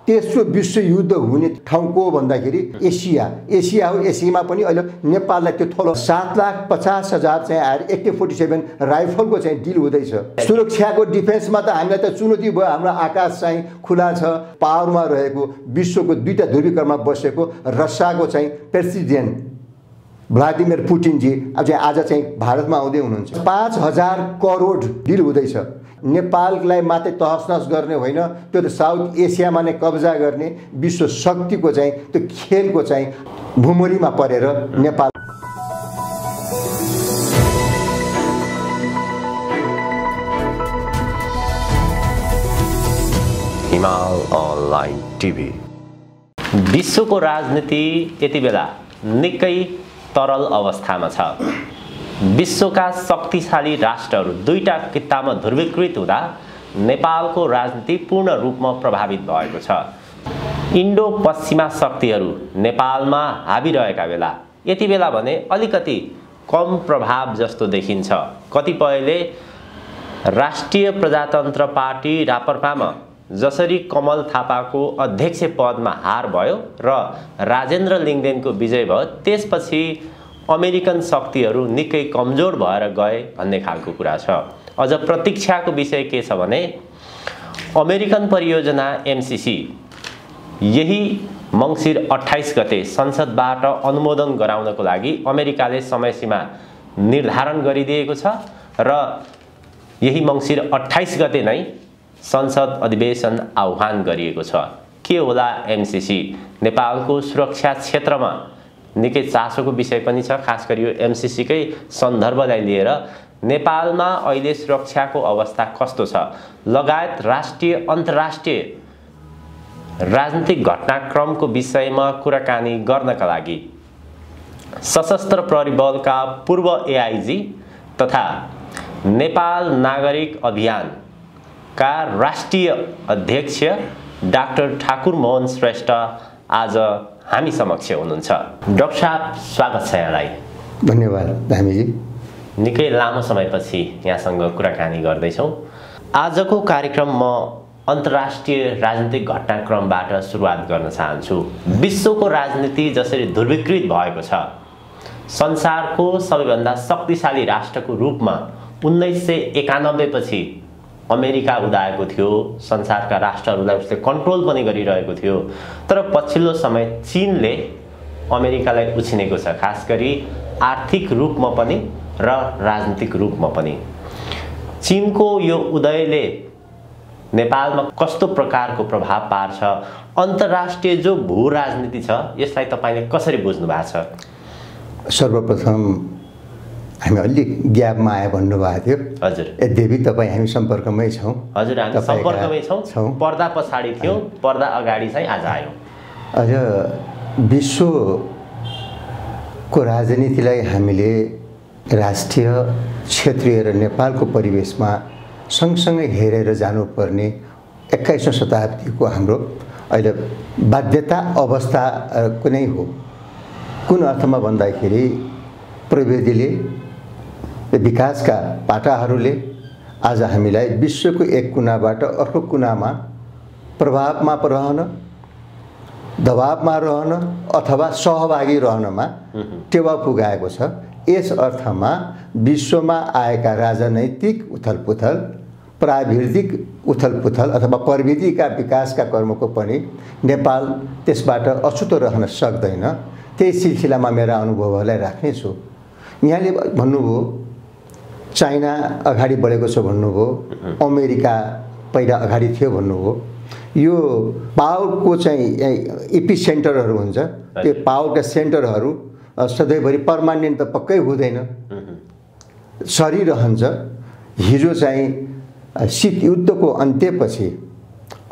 तेस्रो विश्वयुद्ध हुने ठाउँ को भन्दाखेरि एसिया हो। एसियामा पनि अहिले नेपाललाई त्यो थलो 7,50,000 चाहिँ आएर AK-47 राइफलको चाहिँ डिल हुँदैछ। सुरक्षाको डिफेन्समा त हामीलाई त चुनौती भयो। हाम्रो आकाश चाहिँ खुला छ। पावरमा रहेको विश्वको 2टा ध्रुवीकरणमा बसेको रसियाको चाहिँ प्रेसिडेन्ट भ्लादिमिर पुटिनजी आज चाहिँ भारतमा आउँदै हुनुहुन्छ। 5,000 करोड डिल हुँदैछ। नेपाललाई मात्रै तहस नहस गर्ने होइन, त्यो त साउथ एसियामा नै कब्जा गर्ने विश्व शक्तिको चाहिँ त्यो खेलको चाहिँ भुमरीमा परेर नेपाल। हिमाल अनलाइन टिभी। विश्वको राजनीति यति बेला निकै तरल अवस्थामा छ। विश्वका शक्तिशाली राष्ट्रहरू 2टा कित्तामा ध्रुवीकृत हुँदा नेपालको राजनीति पूर्ण रूपमा प्रभावित भएको छ। इन्डो पश्चिमा शक्तिहरू नेपालमा हावी रहेका बेला यति बेला भने अलिकति कम प्रभाव जस्तो देखिन्छ। कतिपयले राष्ट्रिय प्रजातन्त्र पार्टी राप्रपामा जसरी कमल थापाको अध्यक्ष पदमा हार भयो र राजेन्द्र लिङ्गदेनको विजय भयो, त्यसपछि अमेरिकन शक्तिहरू निकै कमजोर भएर गए भन्ने खालको कुरा छ। अझ प्रतीक्षाको विषय के छ भने अमेरिकन परियोजना MCC यही मङ्सिर 28 गते संसदबाट अनुमोदन गराउनको लागि अमेरिकाले समयसीमा निर्धारण गरिदिएको छ र यही मङ्सिर 28 गते नै संसद अधिवेशन आह्वान गरिएको छ। के होला MCC? नेपालको सुरक्षा क्षेत्रमा निकै चासोको विषय पनि छ। खास गरी यो MCC कै सन्दर्भलाई लिएर नेपालमा अहिले सुरक्षाको अवस्था कस्तो छ लगायत राष्ट्रिय अन्तर्राष्ट्रिय राजनीतिक घटनाक्रमको विषयमा कुराकानी गर्नका लागि सशस्त्र प्रहरी बलका पूर्व AIG तथा नेपाल नागरिक अभियानका राष्ट्रिय अध्यक्ष डाक्टर ठाकुर मोहन श्रेष्ठ आज हामी समक्ष हुनुहुन्छ। डाक्टर साहब, स्वागत छ यहाँलाई। धन्यवाद धामीजी। निकै लामो समयपछि यहाँसँग कुराकानी गर्दैछौँ। आजको कार्यक्रम म अन्तर्राष्ट्रिय राजनीतिक घटनाक्रमबाट सुरुवात गर्न चाहन्छु। विश्वको राजनीति जसरी ध्रुवीकृत भएको छ, संसारको सबैभन्दा शक्तिशाली राष्ट्रको रूपमा 1991 पछि अमेरिका उदाएको थियो। संसारका राष्ट्रहरूलाई उसले कन्ट्रोल पनि गरिरहेको थियो। तर पछिल्लो समय चीनले अमेरिकालाई उछिनेको छ, खास गरी आर्थिक रूपमा पनि र राजनीतिक रूपमा पनि। चीनको यो उदयले नेपालमा कस्तो प्रकारको प्रभाव पार्छ? अन्तर्राष्ट्रिय जो भू राजनीति छ यसलाई तपाईले कसरी बुझ्नु भएको छ? सर्वप्रथम हामी अलि ग्यापमा आए भन्नुभएको थियो। हजुर। यद्यपि तपाईँ हामी सम्पर्कमै छौँ। हजुर, हामी सम्पर्कमै छौँ। पर्दा पछाडि थियौँ, पर्दा अगाडि चाहिँ आज आयौँ। अझ विश्वको राजनीतिलाई हामीले राष्ट्रिय, क्षेत्रीय र नेपालको परिवेशमा सँगसँगै हेरेर जानुपर्ने 21औं शताब्दीको हाम्रो अहिले बाध्यता अवस्था कुनै हो। कुन अर्थमा भन्दाखेरि प्रविधिले, विकासका पाटाहरूले आज हामीलाई विश्वको एक कुनाबाट अर्को कुनामा प्रभावमा रहन, दबावमा रहन अथवा सहभागी रहनमा टेवा पुगाएको छ। यस अर्थमा विश्वमा आएका राजनैतिक उथलपुथल, प्राविधिक उथलपुथल अथवा प्रविधिका विकासका क्रमको पनि नेपाल त्यसबाट अछुतो रहन सक्दैन। त्यही सिलसिलामा मेरा अनुभवहरूलाई राख्नेछु। यहाँले भन्नुभयो चाइना अगाडि बढेको छ भन्नुभयो, अमेरिका पहिला अगाडि थियो भन्नुभयो। यो पावरको चाहिँ एपी सेन्टरहरू हुन्छ, त्यो पावरका सेन्टरहरू सधैँभरि पर्मानेन्ट त पक्कै हुँदैन, सरिरहन्छ। हिजो चाहिँ शीत युद्धको अन्त्यपछि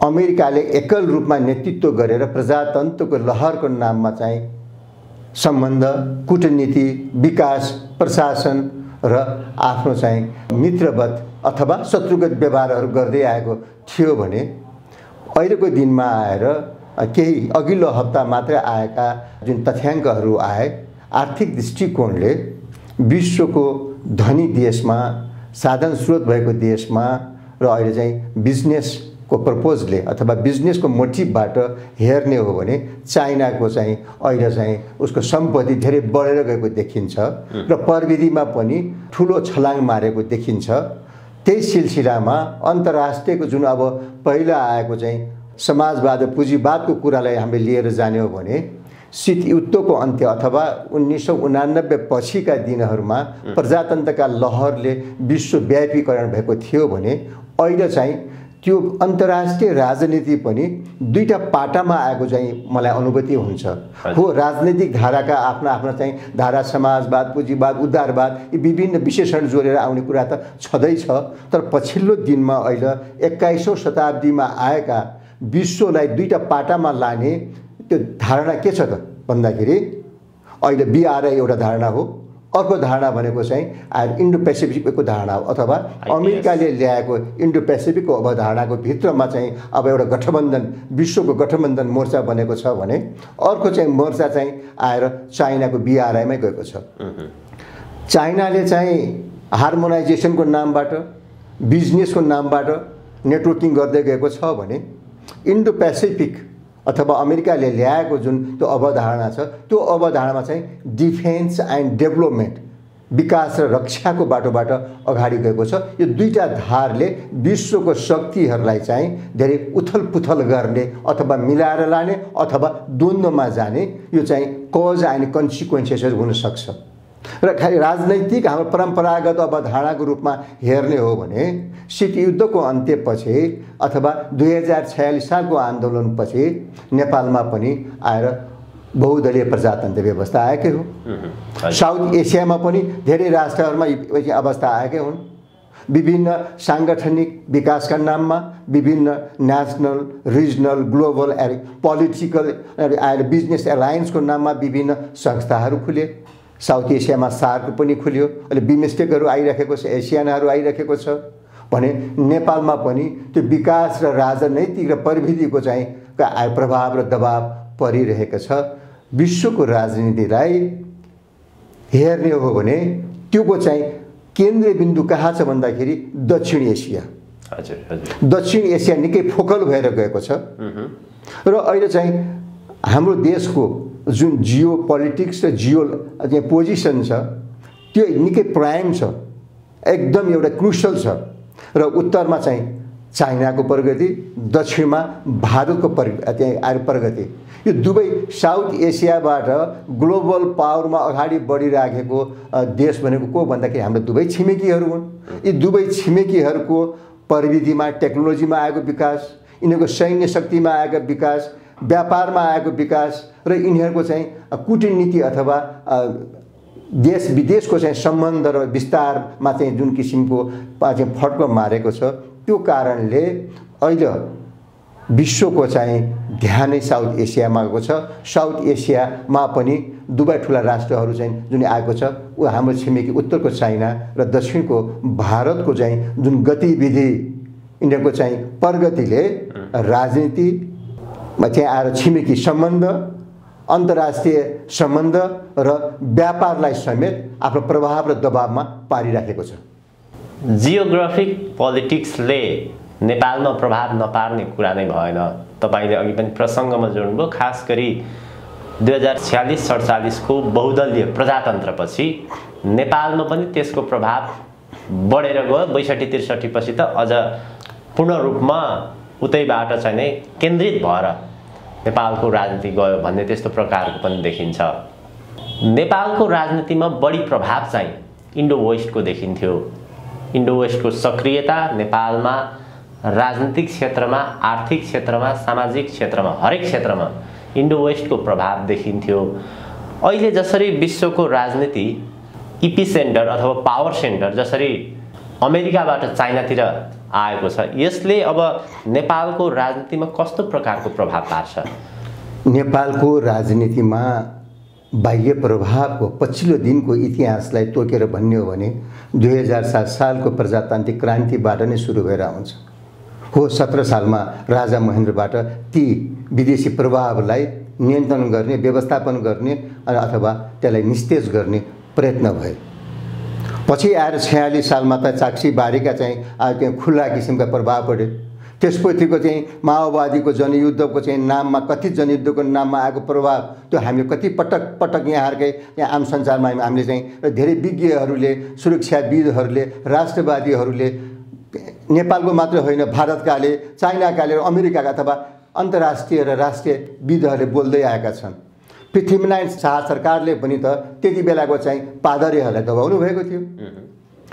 अमेरिकाले एकल रूपमा नेतृत्व गरेर प्रजातन्त्रको लहरको नाममा चाहिँ सम्बन्ध, कूटनीति, विकास, प्रशासन र आफ्नो चाहिँ मित्रवत अथवा शत्रुगत व्यवहारहरू गर्दै आएको थियो भने अहिलेको दिनमा आएर केही अघिल्लो हप्ता मात्रै आएका जुन तथ्याङ्कहरू आए, आर्थिक दृष्टिकोणले विश्वको धनी देशमा, साधन स्रोत भएको देशमा र अहिले चाहिँ बिजनेस को प्रपोजले अथवा बिजनेसको मोटिभबाट हेर्ने हो भने चाइनाको चाहिँ अहिले चाहिँ उसको सम्पत्ति धेरै बढेर गएको देखिन्छ र प्रविधिमा पनि ठुलो छलाङ मारेको देखिन्छ। त्यही सिलसिलामा अन्तर्राष्ट्रियको जुन अब पहिला आएको चाहिँ समाजवाद र पुँजीवादको कुरालाई हामीले लिएर जाने हो भने शीत युद्धको अन्त्य अथवा 1989 पछिका दिनहरूमा प्रजातन्त्रका लहरले विश्वव्यापीकरण भएको थियो भने अहिले चाहिँ त्यो अन्तर्राष्ट्रिय राजनीति पनि दुईटा पाटामा आएको चाहिँ मलाई अनुभूति हुन्छ। हो, राजनीतिक धाराका आफ्ना आफ्ना चाहिँ धारा समाजवाद, पुँजीवाद, उदारवाद यी विभिन्न विशेषण जोडेर आउने कुरा त छँदैछ। तर पछिल्लो दिनमा अहिले 21औं शताब्दीमा आएका विश्वलाई दुईटा पाटामा लाने त्यो धारणा के छ त भन्दाखेरि अहिले BRI एउटा धारणा हो, अर्को धारणा भनेको चाहिँ इन्डो पेसिफिकको धारणा हो अथवा अमेरिकाले ल्याएको इन्डो पेसिफिकको अवधारणाको भित्रमा चाहिँ अब एउटा गठबन्धन, विश्वको गठबन्धन मोर्चा बनेको छ भने अर्को चाहिँ मोर्चा चाहिँ आएर चाइनाको BRIमै गएको छ। चाइनाले चाहिँ हार्मोनाइजेसनको नामबाट, बिजनेसको नामबाट नेटवर्किङ गर्दै गएको छ भने इन्डो पेसिफिक अथवा अमेरिकाले ल्याएको जुन त्यो अवधारणा छ त्यो अवधारणामा चाहिँ डिफेन्स एन्ड डेभलपमेन्ट, विकास र रक्षाको बाटोबाट अगाडि गएको छ। यो दुईटा धारले विश्वको शक्तिहरूलाई चाहिँ धेरै उथलपुथल गर्ने अथवा मिलाएर लाने अथवा द्वन्द्वमा जाने यो चाहिँ कज एन्ड कन्सिक्वेन्सेसहरू हुन सक्छ। र खालि राजनैतिक हाम्रो परम्परागत अवधारणाको रूपमा हेर्ने हो भने शीत युद्धको अन्त्यपछि अथवा 2046 सालको आन्दोलनपछि नेपालमा पनि आएर बहुदलीय प्रजातन्त्र व्यवस्था आएकै हो। साउथ एसियामा पनि धेरै राष्ट्रहरूमा यो अवस्था आएकै हुन्। विभिन्न सांगठनिक विकासका नाममा विभिन्न नेसनल, रिजनल, ग्लोबल पोलिटिकल आएर बिजनेस एलायन्सको नाममा विभिन्न संस्थाहरू खुले। साउथ एसियामा सार्क पनि खुल्यो, अहिले बिमस्टेकहरू आइरहेको छ, एसियानाहरू आइरहेको छ भने नेपालमा पनि त्यो विकास र राजनैतिक र प्रविधिको चाहिँ प्रभाव र दबाव परिरहेको छ। विश्वको राजनीतिलाई हेर्ने हो भने त्योको चाहिँ केन्द्रीय बिन्दु कहाँ छ भन्दाखेरि दक्षिण एसिया। दक्षिण एसिया निकै फोकल भएर गएको छ र अहिले चाहिँ हाम्रो देशको जुन जियो पोलिटिक्स र जियो पोजिसन छ त्यो निकै प्राइम छ, एकदम एउटा क्रुसल छ। र उत्तरमा चाहिँ चाइनाको प्रगति, दक्षिणमा भारतको प्रगति, यो दुवै साउथ एसियाबाट ग्लोबल पावरमा अगाडि बढिराखेको देश भनेको को भन्दाखेरि हाम्रो दुवै छिमेकीहरू हुन्। यी दुवै छिमेकीहरूको प्रविधिमा, टेक्नोलोजीमा आएको विकास, यिनीहरूको सैन्य शक्तिमा आएको विकास, व्यापारमा आएको विकास र यिनीहरूको चाहिँ कूटनीति अथवा देश विदेशको चाहिँ सम्बन्ध र विस्तारमा चाहिँ जुन किसिमको चाहिँ फड्को मारेको छ त्यो कारणले अहिले विश्वको चाहिँ ध्यानै साउथ एसियामा गएको छ। साउथ एसियामा पनि दुवै ठुला राष्ट्रहरू चाहिँ जुन आएको छ ऊ हाम्रो छिमेकी उत्तरको चाइना र दक्षिणको भारतको चाहिँ जुन गतिविधि, यिनीहरूको चाहिँ प्रगतिले राजनीतिमा चाहिँ आएर छिमेकी सम्बन्ध, अन्तर्राष्ट्रिय सम्बन्ध र व्यापारलाई समेत आफ्नो प्रभाव र दबावमा पारिराखेको छ। जियोग्राफिक पोलिटिक्सले नेपालमा प्रभाव नपार्ने कुरा नै भएन। तपाईले अघि पनि प्रसङ्गमा जोड्नुभयो, खास गरी 2046-47 को बहुदलीय प्रजातन्त्रपछि नेपालमा पनि त्यसको प्रभाव बढेर गयो। 62-63 पछि त अझ पूर्ण रूपमा उतैबाट चाहिँ नै केन्द्रित भएर नेपालको राजनीति गयो भन्ने त्यस्तो प्रकारको पनि देखिन्छ। नेपालको राजनीतिमा बढी प्रभाव चाहिँ इन्डो वेस्टको देखिन्थ्यो। इन्डो वेस्टको सक्रियता नेपालमा राजनीतिक क्षेत्रमा, आर्थिक क्षेत्रमा, सामाजिक क्षेत्रमा, हरेक क्षेत्रमा इन्डो वेस्टको प्रभाव देखिन्थ्यो। अहिले जसरी विश्वको राजनीति इपिसेन्टर अथवा पावर सेन्टर जसरी अमेरिकाबाट चाइनातिर आएको छ, यसले अब नेपालको राजनीतिमा कस्तो प्रकारको प्रभाव पार्छ? नेपालको राजनीतिमा बाह्य प्रभावको पछिल्लो दिनको इतिहासलाई तोकेर भन्ने हो भने 2007 सालको प्रजातान्त्रिक क्रान्तिबाट नै सुरु भएर आउँछ। हो, 17 सालमा राजा महेन्द्रबाट ती विदेशी प्रभावलाई नियन्त्रण गर्ने, व्यवस्थापन गर्ने अथवा त्यसलाई निस्तेज गर्ने प्रयत्न भयो। पछि आएर 46 सालमा त चाक्सी बारीका चाहिँ खुल्ला किसिमका प्रभाव पऱ्यो। त्यसपछिको चाहिँ माओवादीको जनयुद्धको चाहिँ नाममा, कथित जनयुद्धको नाममा आएको प्रभाव, त्यो हामीले कति पटक यहाँहरूकै यहाँ आम सञ्चारमा हामीले चाहिँ धेरै विज्ञहरूले, सुरक्षाविदहरूले, राष्ट्रवादीहरूले, नेपालको मात्र होइन भारतकाले, चाइनाकाले र अमेरिकाका अथवा अन्तर्राष्ट्रिय र राष्ट्रिय विदहरूले बोल्दै आएका छन्। पृथ्वीनारायण शाह सरकारले पनि त त्यति बेलाको चाहिँ पादरीहरूलाई दबाउनु भएको थियो,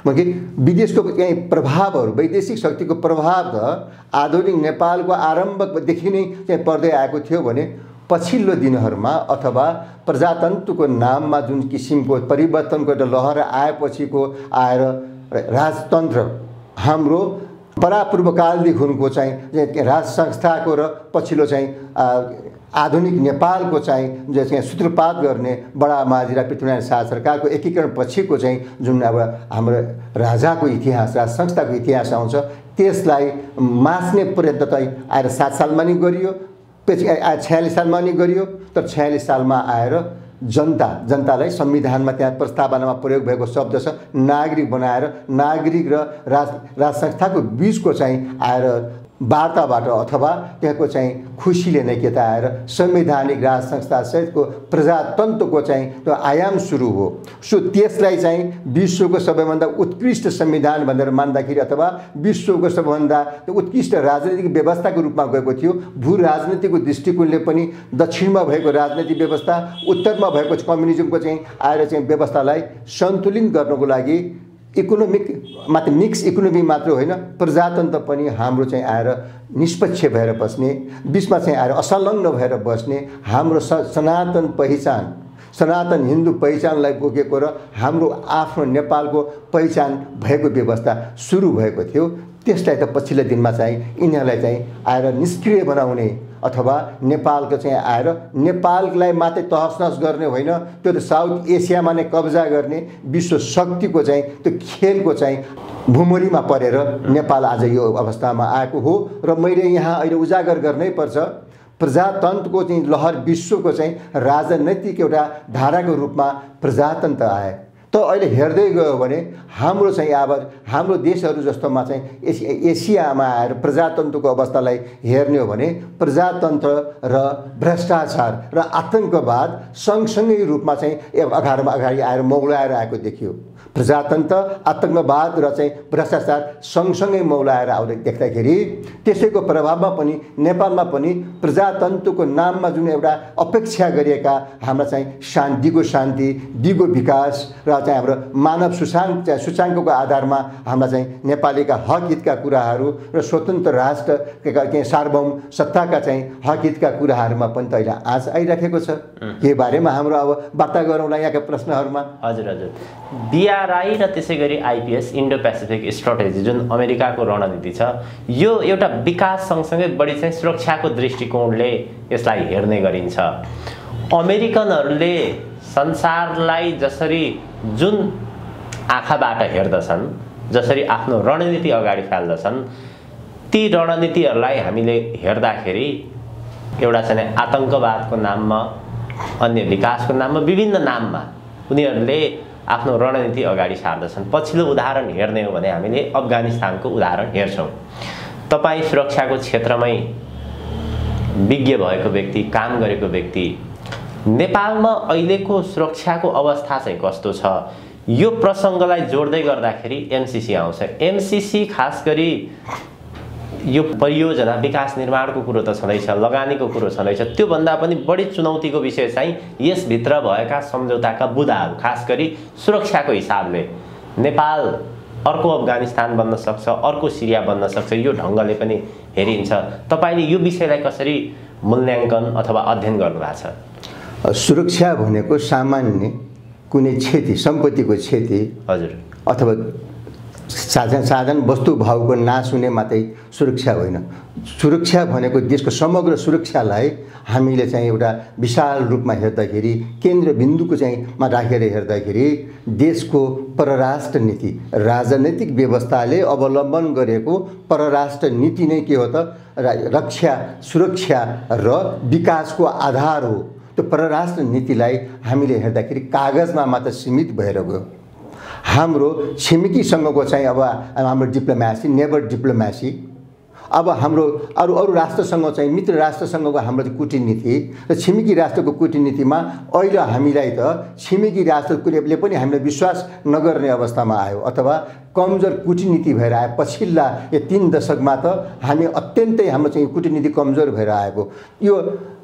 कि विदेशको चाहिँ प्रभावहरू, वैदेशिक शक्तिको प्रभाव त आधुनिक नेपालको आरम्भदेखि नै चाहिँ पर्दै आएको थियो भने पछिल्लो दिनहरूमा अथवा प्रजातन्त्रको नाममा जुन किसिमको परिवर्तनको एउटा लहर आएपछिको आएर राजतन्त्र हाम्रो परापूर्वकालदेखिको चाहिँ राज संस्थाको र पछिल्लो चाहिँ आधुनिक नेपालको चाहिँ जो चाहिँ सूत्रपात गर्ने बडा माझी र पृथ्वीनारायण शाह सरकारको एकीकरण पछिको चाहिँ जुन अब हाम्रो राजाको इतिहास, राज संस्थाको इतिहास आउँछ, त्यसलाई मास्ने प्रयत्न चाहिँ आएर 7 सालमा नि गरियो, पछि 46 सालमा नि गरियो। तर 46 सालमा आएर जनतालाई संविधानमा त्यहाँ प्रस्तावनामा प्रयोग भएको शब्द छ नागरिक बनाएर, नागरिक र राज संस्थाको बीचको चाहिँ आएर वार्ताबाट अथवा त्यहाँको चाहिँ खुसीले नै के त आएर संवैधानिक राज संस्था सहितको प्रजातन्त्रको चाहिँ त्यो आयाम सुरु हो। सो त्यसलाई चाहिँ विश्वको सबैभन्दा उत्कृष्ट संविधान भनेर मान्दाखेरि अथवा विश्वको सबैभन्दा उत्कृष्ट राजनीतिक व्यवस्थाको रूपमा गएको थियो। भू राजनीतिको दृष्टिकोणले पनि दक्षिणमा भएको राजनीतिक व्यवस्था, उत्तरमा भएको कम्युनिजमको चाहिँ आएर चाहिँ व्यवस्थालाई सन्तुलित गर्नको लागि इकोनोमिक मात्र मिक्स इकोनोमी मात्र होइन, प्रजातन्त्र पनि हाम्रो चाहिँ आएर निष्पक्ष भएर बस्ने, बिचमा चाहिँ आएर असंलग्न भएर बस्ने, हाम्रो सनातन पहिचान, सनातन हिन्दू पहिचानलाई बोकेको र हाम्रो आफ्नो नेपालको पहिचान भएको व्यवस्था सुरु भएको थियो। त्यसलाई त पछिल्लो दिनमा चाहिँ यिनीहरूलाई चाहिँ आएर निष्क्रिय बनाउने अथवा नेपालको चाहिँ आएर नेपाललाई मात्रै तहसनस गर्ने होइन, त्यो त साउथ एसियामा नै कब्जा गर्ने विश्व शक्तिको चाहिँ त्यो खेलको चाहिँ भुमरीमा परेर नेपाल आज यो अवस्थामा आएको हो। र मैले यहाँ अहिले उजागर गर्नै पर्छ, प्रजातन्त्रको चाहिँ लहर विश्वको चाहिँ राजनैतिक एउटा धाराको रूपमा प्रजातन्त्र आए। त अहिले हेर्दै गयो भने हाम्रो चाहिँ अब हाम्रो देशहरू जस्तोमा चाहिँ एसियामा आएर प्रजातन्त्रको अवस्थालाई हेर्ने हो भने प्रजातन्त्र र भ्रष्टाचार र आतंकवाद सँगसँगै रूपमा चाहिँ अगाडि आएर मौलाएर आएको देखियो। प्रजातन्त्र, आतंकवाद र चाहिँ भ्रष्टाचार सँगसँगै मौलाएर आउँदै देख्दाखेरि त्यसैको प्रभावमा पनि नेपालमा पनि प्रजातन्त्रको नाममा जुन एउटा अपेक्षा गरिएका हाम्रा चाहिँ दिगो शान्ति, दिगो विकास र चाहिँ हाम्रो मानव सूचाङ्कको आधारमा हाम्रा चाहिँ नेपालीका हक हितका कुराहरू र स्वतन्त्र राष्ट्रका सार्वभौम सत्ताका चाहिँ हक हितका कुराहरूमा पनि त अहिले आँच आइराखेको छ। के बारेमा हाम्रो अब वार्ता गरौँला यहाँका प्रश्नहरूमा। हजुर हजुर, BRI र त्यसै गरी IPS इन्डो पेसिफिक स्ट्राटेजी जुन अमेरिकाको रणनीति छ, यो एउटा विकास सँगसँगै बढी चाहिँ सुरक्षाको दृष्टिकोणले यसलाई हेर्ने गरिन्छ। अमेरिकनहरूले संसारलाई जसरी जुन आँखाबाट हेर्दछन्, जसरी आफ्नो रणनीति अगाडि फाल्दछन्, ती रणनीतिहरूलाई हामीले हेर्दाखेरि एउटा चाहिँ आतंकवादको नाममा, अन्य विकासको नाममा, विभिन्न नाममा उनीहरूले आफ्नो रणनीति अगाडि सार्दछन्। पछिल्लो उदाहरण हेर्ने हो भने हामीले अफगानिस्तानको उदाहरण हेर्छौँ। तपाईँ सुरक्षाको क्षेत्रमै विज्ञ भएको व्यक्ति, काम गरेको व्यक्ति, नेपालमा अहिलेको सुरक्षाको अवस्था चाहिँ कस्तो छ, यो प्रसङ्गलाई जोड्दै गर्दाखेरि MCC आउँछ। MCC खास गरी यो परियोजना विकास निर्माणको कुरो त छँदैछ, लगानीको कुरो छँदैछ, त्योभन्दा पनि बढी चुनौतीको विषय चाहिँ यसभित्र भएका सम्झौताका बुँदाहरू, खास गरी सुरक्षाको हिसाबले नेपाल अर्को अफगानिस्तान बन्न सक्छ, अर्को सिरिया बन्न सक्छ, यो ढङ्गले पनि हेरिन्छ। तपाईँले यो विषयलाई कसरी मूल्याङ्कन अथवा अध्ययन गर्नुभएको छ? सुरक्षा भनेको सामान्य कुनै क्षति, सम्पत्तिको क्षति, हजुर, अथवा साधन वस्तु भावको नाश हुने मात्रै सुरक्षा होइन। सुरक्षा भनेको देशको समग्र सुरक्षालाई हामीले चाहिँ एउटा विशाल रूपमा हेर्दाखेरि, केन्द्रबिन्दुको चाहिँ मा राखेर हेर्दाखेरि देशको परराष्ट्र नीति, राजनैतिक व्यवस्थाले अवलम्बन गरेको परराष्ट्र नीति नै के हो त, रक्षा, सुरक्षा र विकासको आधार हो। त्यो परराष्ट्र नीतिलाई हामीले हेर्दाखेरि कागजमा मात्र सीमित भएर गयो। हाम्रो छिमेकीसँगको चाहिँ अब हाम्रो डिप्लोमेसी, नेबर डिप्लोमेसी, अब हाम्रो अरू राष्ट्रसँग चाहिँ मित्र राष्ट्रसँगको हाम्रो कूटनीति र छिमेकी राष्ट्रको कूटनीतिमा अहिले हामीलाई त छिमेकी राष्ट्रले पनि हामीलाई विश्वास नगर्ने अवस्थामा आयो अथवा कमजोर कूटनीति भएर आयो। पछिल्ला यो 3 दशकमा त हामी अत्यन्तै हाम्रो चाहिँ कूटनीति कमजोर भएर आएको। यो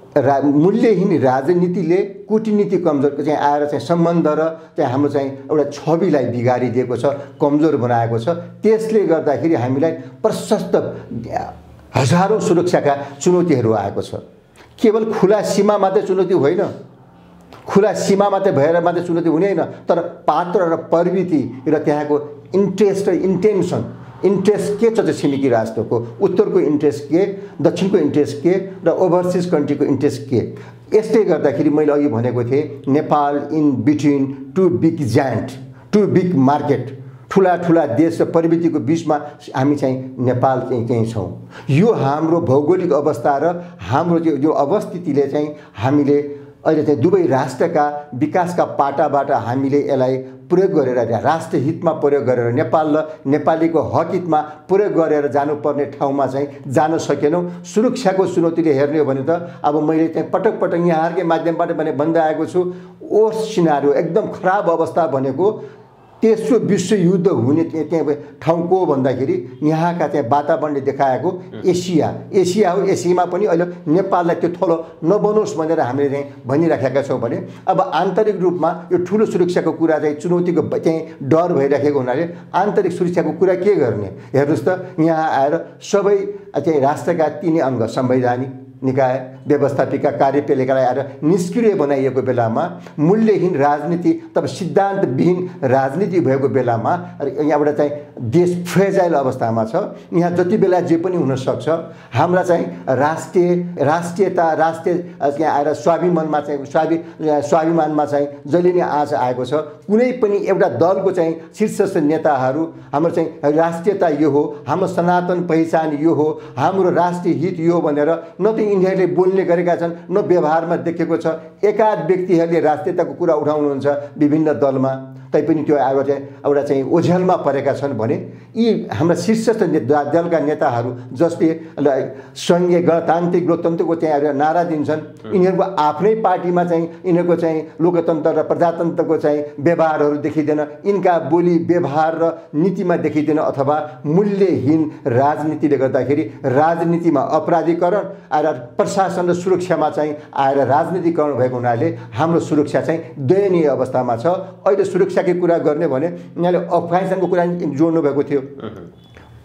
मूल्यहीन राजनीतिले कूटनीति कमजोर चाहिँ आएर चाहिँ सम्बन्ध र चाहिँ हाम्रो चाहिँ एउटा छविलाई बिगारिदिएको छ, कमजोर बनाएको छ। त्यसले गर्दाखेरि हामीलाई प्रशस्त हजारौं सुरक्षाका चुनौतीहरू आएको छ। केवल खुला सीमा मात्रै चुनौती होइन, खुला सीमा मात्रै भएर मात्रै चुनौती हुने होइन, तर पात्र र प्रवृत्ति र त्यहाँको इन्ट्रेस्ट र इन्ट्रेस्ट के छ छिमेकी राष्ट्रको, उत्तरको इन्ट्रेस्ट के, दक्षिणको इन्ट्रेस्ट के र ओभरसिज कन्ट्रीको इन्ट्रेस्ट के। यसले गर्दाखेरि मैले अघि भनेको थिएँ Nepal in between two big giant, two big market, ठुला देश र प्रवृत्तिको बिचमा हामी चाहिँ नेपाल चाहिँ छौँ। यो हाम्रो भौगोलिक अवस्था र हाम्रो यो अवस्थितिले चाहिँ हामीले अहिले चाहिँ दुवै राष्ट्रका विकासका पाटाबाट हामीले यसलाई प्रयोग गरेर राष्ट्रहितमा प्रयोग गरेर नेपाल र नेपालीको हक हितमा प्रयोग गरेर जानुपर्ने ठाउँमा चाहिँ जान सकेनौँ। सुरक्षाको चुनौतीले हेर्ने हो भने त अब मैले चाहिँ पटक यहाँहरूकै माध्यमबाट भने भन्दै आएको छु, वर्स्ट सिनारियो एकदम खराब अवस्था भनेको तेस्रो विश्वयुद्ध हुने त्यहाँ ठाउँ को भन्दाखेरि यहाँका चाहिँ वातावरणले देखाएको एसिया हो। एसियामा पनि अहिले नेपाललाई त्यो थलो नबनोस् भनेर हामीले चाहिँ भनिराखेका छौँ भने अब आन्तरिक रूपमा यो ठुलो सुरक्षाको कुरा चाहिँ चुनौतीको चाहिँ डर भइराखेको हुनाले आन्तरिक सुरक्षाको कुरा के गर्ने। हेर्नुहोस् त यहाँ आएर सबै चाहिँ राष्ट्रका 3 अङ्ग संवैधानिक निकाय व्यवस्थापिका कार्यपालिकालाई आएर निष्क्रिय बनाइएको बेलामा, मूल्यहीन राजनीति तब सिद्धान्तविहीन राजनीति भएको बेलामा यहाँबाट चाहिँ देश फ्रेजाइल अवस्थामा छ। यहाँ जति बेला जे पनि हुन सक्छ। हाम्रा चाहिँ राष्ट्रियता यहाँ आएर स्वाभिमानमा चाहिँ जहिले नै आँच आएको छ। कुनै पनि एउटा दलको चाहिँ शीर्षस्थ नेताहरू हाम्रो चाहिँ राष्ट्रियता यो हो, हाम्रो सनातन पहिचान यो हो, हाम्रो राष्ट्रिय हित यो भनेर न त यिनीहरूले बोल्ने गरेका छन् न व्यवहारमा देखेको छ। एकाध व्यक्तिहरूले राष्ट्रियताको कुरा उठाउनुहुन्छ विभिन्न दलमा, तैपनि त्यो एउटा चाहिँ ओझेलमा परेका छन् भने यी हाम्रा शीर्षस्थ दलका नेताहरू जसले सङ्घीय गणतान्त्रिक लोकतन्त्रको चाहिँ नारा दिन्छन्, यिनीहरूको आफ्नै पार्टीमा चाहिँ यिनीहरूको चाहिँ लोकतन्त्र र प्रजातन्त्रको चाहिँ व्यवहारहरू देखिँदैन, यिनका बोली व्यवहार र नीतिमा देखिँदैन। अथवा मूल्यहीन राजनीतिले गर्दाखेरि राजनीतिमा अपराधीकरण आएर प्रशासन र सुरक्षामा चाहिँ आएर राजनीतिकरण भएको हुनाले हाम्रो सुरक्षा चाहिँ दयनीय अवस्थामा छ। अहिले सुरक्षाकै कुरा गर्ने भने यहाँले अफगानिस्तानको कुरा जोड्नु भएको थियो।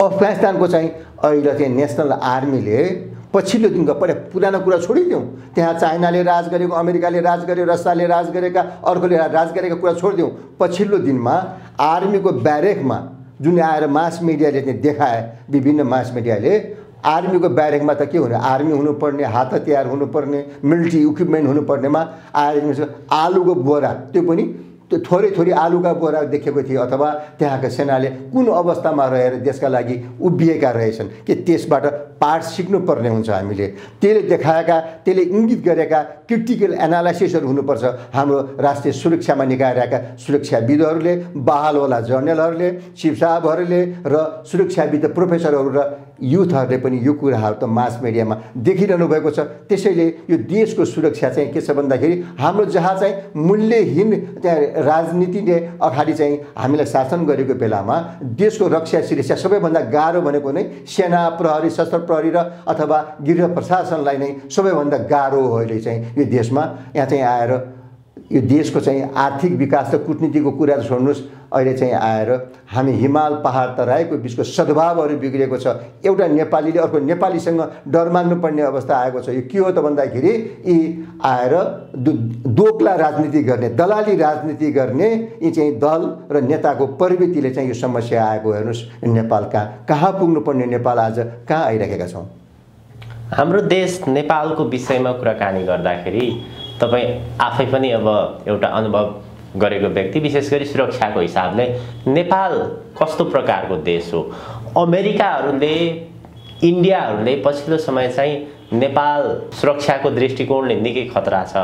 अफगानिस्तानको चाहिँ अहिले चाहिँ नेसनल आर्मीले पछिल्लो दिनको पुरानो कुरा छोडिदिउँ, त्यहाँ चाइनाले राज गरेको, अमेरिकाले राज गर्यो, रसियाले राज गरेका, अर्कोले राज गरेका कुरा छोडिदिउँ। पछिल्लो दिनमा आर्मीको ब्यारेकमा जुन आएर मास मिडियाले चाहिँ देखाए, विभिन्न मास मिडियाले आर्मीको ब्यारेकमा त के हुने, आर्मी हुनुपर्ने, हात हतियार हुनुपर्ने, मिलिट्री इक्विपमेन्ट हुनुपर्नेमा आर्मी आलुको बोरा, त्यो पनि त्यो थोरै आलुका बोरा देखेको थियो। अथवा त्यहाँका सेनाले कुन अवस्थामा रहेर देशका लागि उभिएका रहेछन् कि त्यसबाट पाठ सिक्नुपर्ने हुन्छ। हामीले त्यसले देखाएका, त्यसले इङ्गित गरेका क्रिटिकल एनालाइसिसहरू हुनुपर्छ। हाम्रो राष्ट्रिय सुरक्षामा निकायरहेका सुरक्षाविदहरूले, बहालवाला जर्नलहरूले, चिफ साहबहरूले र सुरक्षाविद प्रोफेसरहरू र युथहरूले पनि यो कुराहरू त मास मिडियामा देखिरहनु भएको छ। त्यसैले यो देशको सुरक्षा चाहिँ के छ भन्दाखेरि हाम्रो जहाँ चाहिँ मूल्यहीन राजनीतिले अगाडि चाहिँ हामीलाई शासन गरेको बेलामा देशको रक्षा सुरक्षा सबैभन्दा गाह्रो भनेको नै सेना, प्रहरी, सशस्त्र प्रहरी र अथवा गृह प्रशासनलाई नै सबैभन्दा गाह्रो हो। अहिले चाहिँ यो देशमा यहाँ चाहिँ आएर यो देशको चाहिँ आर्थिक विकास र कूटनीतिको कुरा छोड्नुहोस्, अहिले चाहिँ आएर हामी हिमाल पहाड तराईको बिचको सद्भावहरू बिग्रेको छ। एउटा नेपालीले अर्को नेपालीसँग डर मान्नुपर्ने अवस्था आएको छ। यो के हो त भन्दाखेरि यी आएर दोक्ला राजनीति गर्ने, दलाली राजनीति गर्ने यी चाहिँ दल र नेताको प्रवृत्तिले चाहिँ यो समस्या आएको। हेर्नुहोस् नेपाल कहाँ पुग्नुपर्ने नेपाल आज कहाँ आइराखेका छौँ। हाम्रो देश नेपालको विषयमा कुराकानी गर्दाखेरि तपाईँ आफै पनि अब एउटा अनुभव गरेको व्यक्ति, विशेष गरी सुरक्षाको हिसाबले नेपाल कस्तो प्रकारको देश हो? अमेरिकाहरूले, इन्डियाहरूले पछिल्लो समय चाहिँ नेपाल सुरक्षाको दृष्टिकोणले निकै खतरा छ,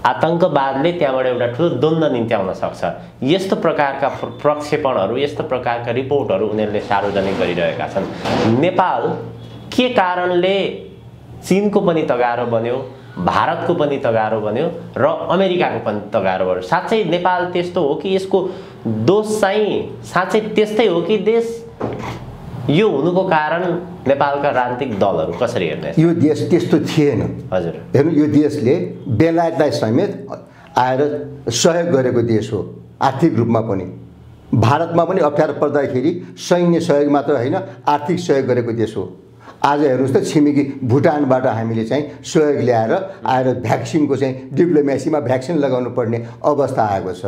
आतंकवादले त्यहाँबाट एउटा ठुलो द्वन्द्व निम्त्याउन सक्छ, यस्तो प्रकारका प्रक्षेपणहरू, यस्तो प्रकारका रिपोर्टहरू उनीहरूले सार्वजनिक गरिरहेका छन्। नेपाल के कारणले चीनको पनि तगारो बन्यो, भारतको पनि तगारो बन्यो र अमेरिकाको पनि तगारो बन्यो? साँच्चै नेपाल त्यस्तो हो कि यसको दोष चाहिँ साँच्चै त्यस्तै हो कि देश यो हुनुको कारण नेपालका राजनीतिक दलहरू कसरी हेर्ने? यो देश त्यस्तो थिएन। हजुर, हेर्नु, यो देशले बेलायतलाई समेत आएर सहयोग गरेको देश हो, आर्थिक रूपमा पनि। भारतमा पनि अप्ठ्यारो पर्दाखेरि सैन्य सहयोग मात्र होइन, आर्थिक सहयोग गरेको देश हो। आज हेर्नुहोस् त, छिमेकी भुटानबाट हामीले चाहिँ सहयोग ल्याएर आएर भ्याक्सिनको चाहिँ डिप्लोमेसीमा भ्याक्सिन लगाउनु पर्ने अवस्था आएको छ।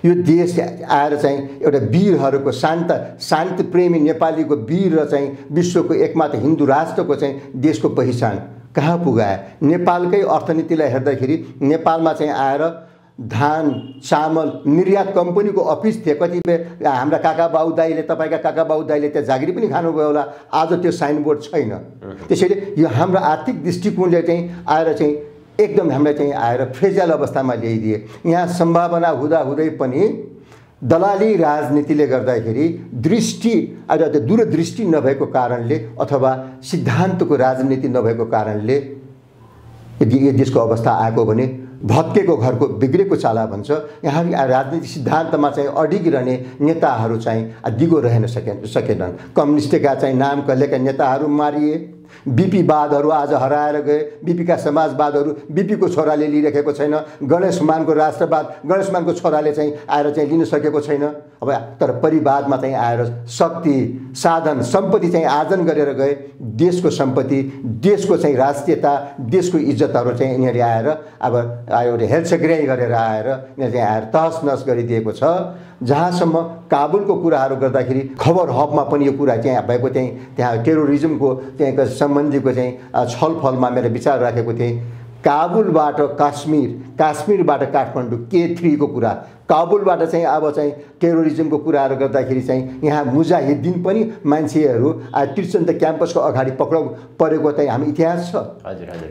यो देश आएर चाहिँ एउटा वीरहरूको शान्ति प्रेमी नेपालीको वीर र चाहिँ विश्वको एकमात्र हिन्दू राष्ट्रको चाहिँ देशको पहिचान कहाँ पुगाए? नेपालकै अर्थनीतिलाई हेर्दाखेरि नेपालमा चाहिँ आएर धान चामल निर्यात कम्पनीको अफिस थिए। कतिपय हाम्रा काका बाउ दाइले, तपाईँका काका बाउ दाइले त्यहाँ जागिरी पनि खानुभयो होला। आज त्यो साइनबोर्ड छैन। त्यसैले यो हाम्रो आर्थिक दृष्टिकोणले चाहिँ आएर चाहिँ एकदम हामीलाई चाहिँ आएर फ्रेजाइल अवस्थामा ल्याइदिए। यहाँ सम्भावना हुँदाहुँदै पनि दलाली राजनीतिले गर्दाखेरि दृष्टि आज दूरदृष्टि नभएको कारणले अथवा सिद्धान्तको राजनीति नभएको कारणले यदि यो देशको अवस्था आएको भने भत्केको घरको बिग्रेको चाला भन्छ। यहाँ राजनीतिक सिद्धान्तमा चाहिँ अडिगिरहने नेताहरू चाहिँ दिगो रहन सकेनन्। कम्युनिस्टका चाहिँ नाम कहिलेका नेताहरू मारिए, बीपीवादहरू आज हराएर गए। बीपीका समाजवादहरू बीपीको छोराले लिइरहेको छैन। गणेशमानको राष्ट्रवाद गणेशमानको छोराले चाहिँ आएर चाहिँ लिन सकेको छैन। अब तर परिवादमा चाहिँ आएर शक्ति साधन सम्पत्ति चाहिँ आर्जन गरेर गए। देशको सम्पत्ति, देशको चाहिँ राष्ट्रियता, देशको इज्जतहरू चाहिँ यिनीहरूले आएर अब एउटा हेलसेक्राइ गरेर आएर यिनीहरूले चाहिँ आएर तहस नहस गरिदिएको छ। जहाँसम्म काबुलको कुराहरू गर्दाखेरि खबर हबमा पनि यो कुरा चाहिँ भएको चाहिँ त्यहाँ टेरोरिजमको त्यहाँको सम्बन्धीको चाहिँ छलफलमा मेरो विचार राखेको थिएँ। काबुलबाट काश्मीर, काश्मीरबाट काठमाडौँ K3 को कुरा, काबुलबाट चाहिँ अब चाहिँ टेरोरिजमको कुराहरू गर्दाखेरि चाहिँ यहाँ मुजाहिद्दिन पनि मान्छेहरू त्रिचन्द्र क्याम्पसको अगाडि पक्राउ परेको चाहिँ हामी इतिहास छ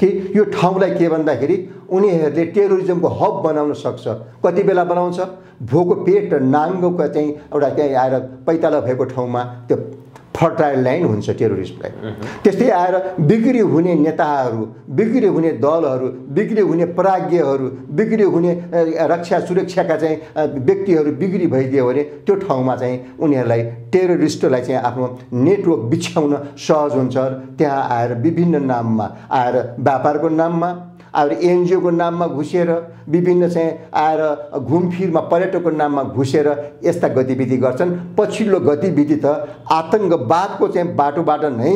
कि यो ठाउँलाई के भन्दाखेरि उनीहरूले टेरोरिजमको हब बनाउन सक्छ। कति बेला बनाउँछ? भोको पेट र नाङ्गोको चाहिँ एउटा त्यहाँ आएर पैताला भएको ठाउँमा त्यो फर्टाइल ल्यान्ड हुन्छ टेरोरिस्टलाई। त्यस्तै आएर बिक्री हुने नेताहरू, बिक्री हुने दलहरू, बिक्री हुने प्राज्ञहरू, बिक्री हुने रक्षा सुरक्षाका चाहिँ व्यक्तिहरू बिक्री भइदियो भने त्यो ठाउँमा चाहिँ उनीहरूलाई टेरोरिस्टलाई चाहिँ आफ्नो नेटवर्क बिछ्याउन सहज हुन्छ। त्यहाँ आएर विभिन्न नाममा आएर व्यापारको नाममा आएर एनजिओको नाममा घुसेर विभिन्न चाहिँ आएर घुमफिरमा पर्यटकको नाममा घुसेर यस्ता गतिविधि गर्छन्। पछिल्लो गतिविधि त आतङ्कवादको चाहिँ बाटोबाट नै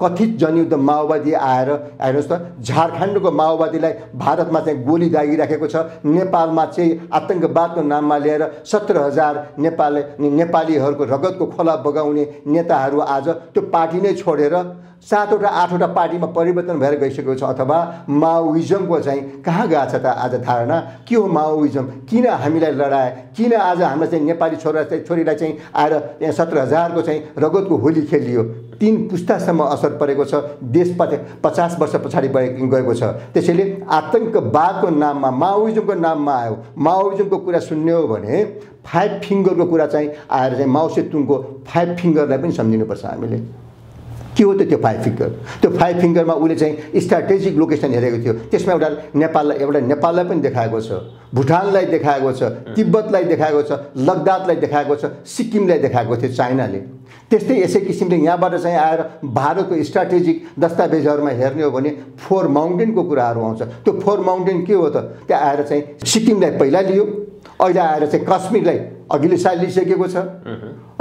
कथित जनयुद्ध माओवादी आएर हेर्नुहोस् त, झारखण्डको माओवादीलाई भारतमा चाहिँ गोली दागिराखेको छ। नेपालमा चाहिँ आतङ्कवादको नाममा ल्याएर 17,000 नेपालीहरूको रगतको खोला बगाउने नेताहरू आज त्यो पार्टी नै छोडेर 7वटा 8वटा पार्टीमा परिवर्तन भएर गइसकेको छ। अथवा माओइजमको चाहिँ कहाँ गएको छ त आज धारणा? के हो माओइजम? किन हामीलाई लडाए? किन आज हाम्रो चाहिँ नेपाली छोरीलाई चाहिँ आएर 17,000 को चाहिँ रगतको होली खेलियो? 3 पुस्तासम्म असर परेको छ। देश 50 वर्ष पछाडि गएको छ। त्यसैले आतङ्कवादको नाममा, माओइजमको नाममा आयो। माओइजमको कुरा सुन्ने हो भने 5 फिङ्गरको कुरा चाहिँ आएर चाहिँ माओ सेतुङको 5 फिङ्गरलाई पनि सम्झिनुपर्छ हामीले। के हो त त्यो 5 फिङ्गर? त्यो 5 फिङ्गरमा उसले चाहिँ स्ट्राटेजिक लोकेसन हेरेको थियो। त्यसमा एउटा नेपाललाई पनि देखाएको छ, भुटानलाई देखाएको छ, तिब्बतलाई देखाएको छ, लद्दाखलाई देखाएको छ, सिक्किमलाई देखाएको थियो चाइनाले। त्यस्तै यसै किसिमले यहाँबाट चाहिँ आएर भारतको स्ट्राटेजिक दस्तावेजहरूमा हेर्ने हो भने 4 माउन्टेनको कुराहरू आउँछ। त्यो 4 माउन्टेन के हो त? त्यहाँ आएर चाहिँ सिक्किमलाई पहिला लियो, अहिले आएर चाहिँ कश्मीरलाई अघिल्लो साल लिइसकेको छ।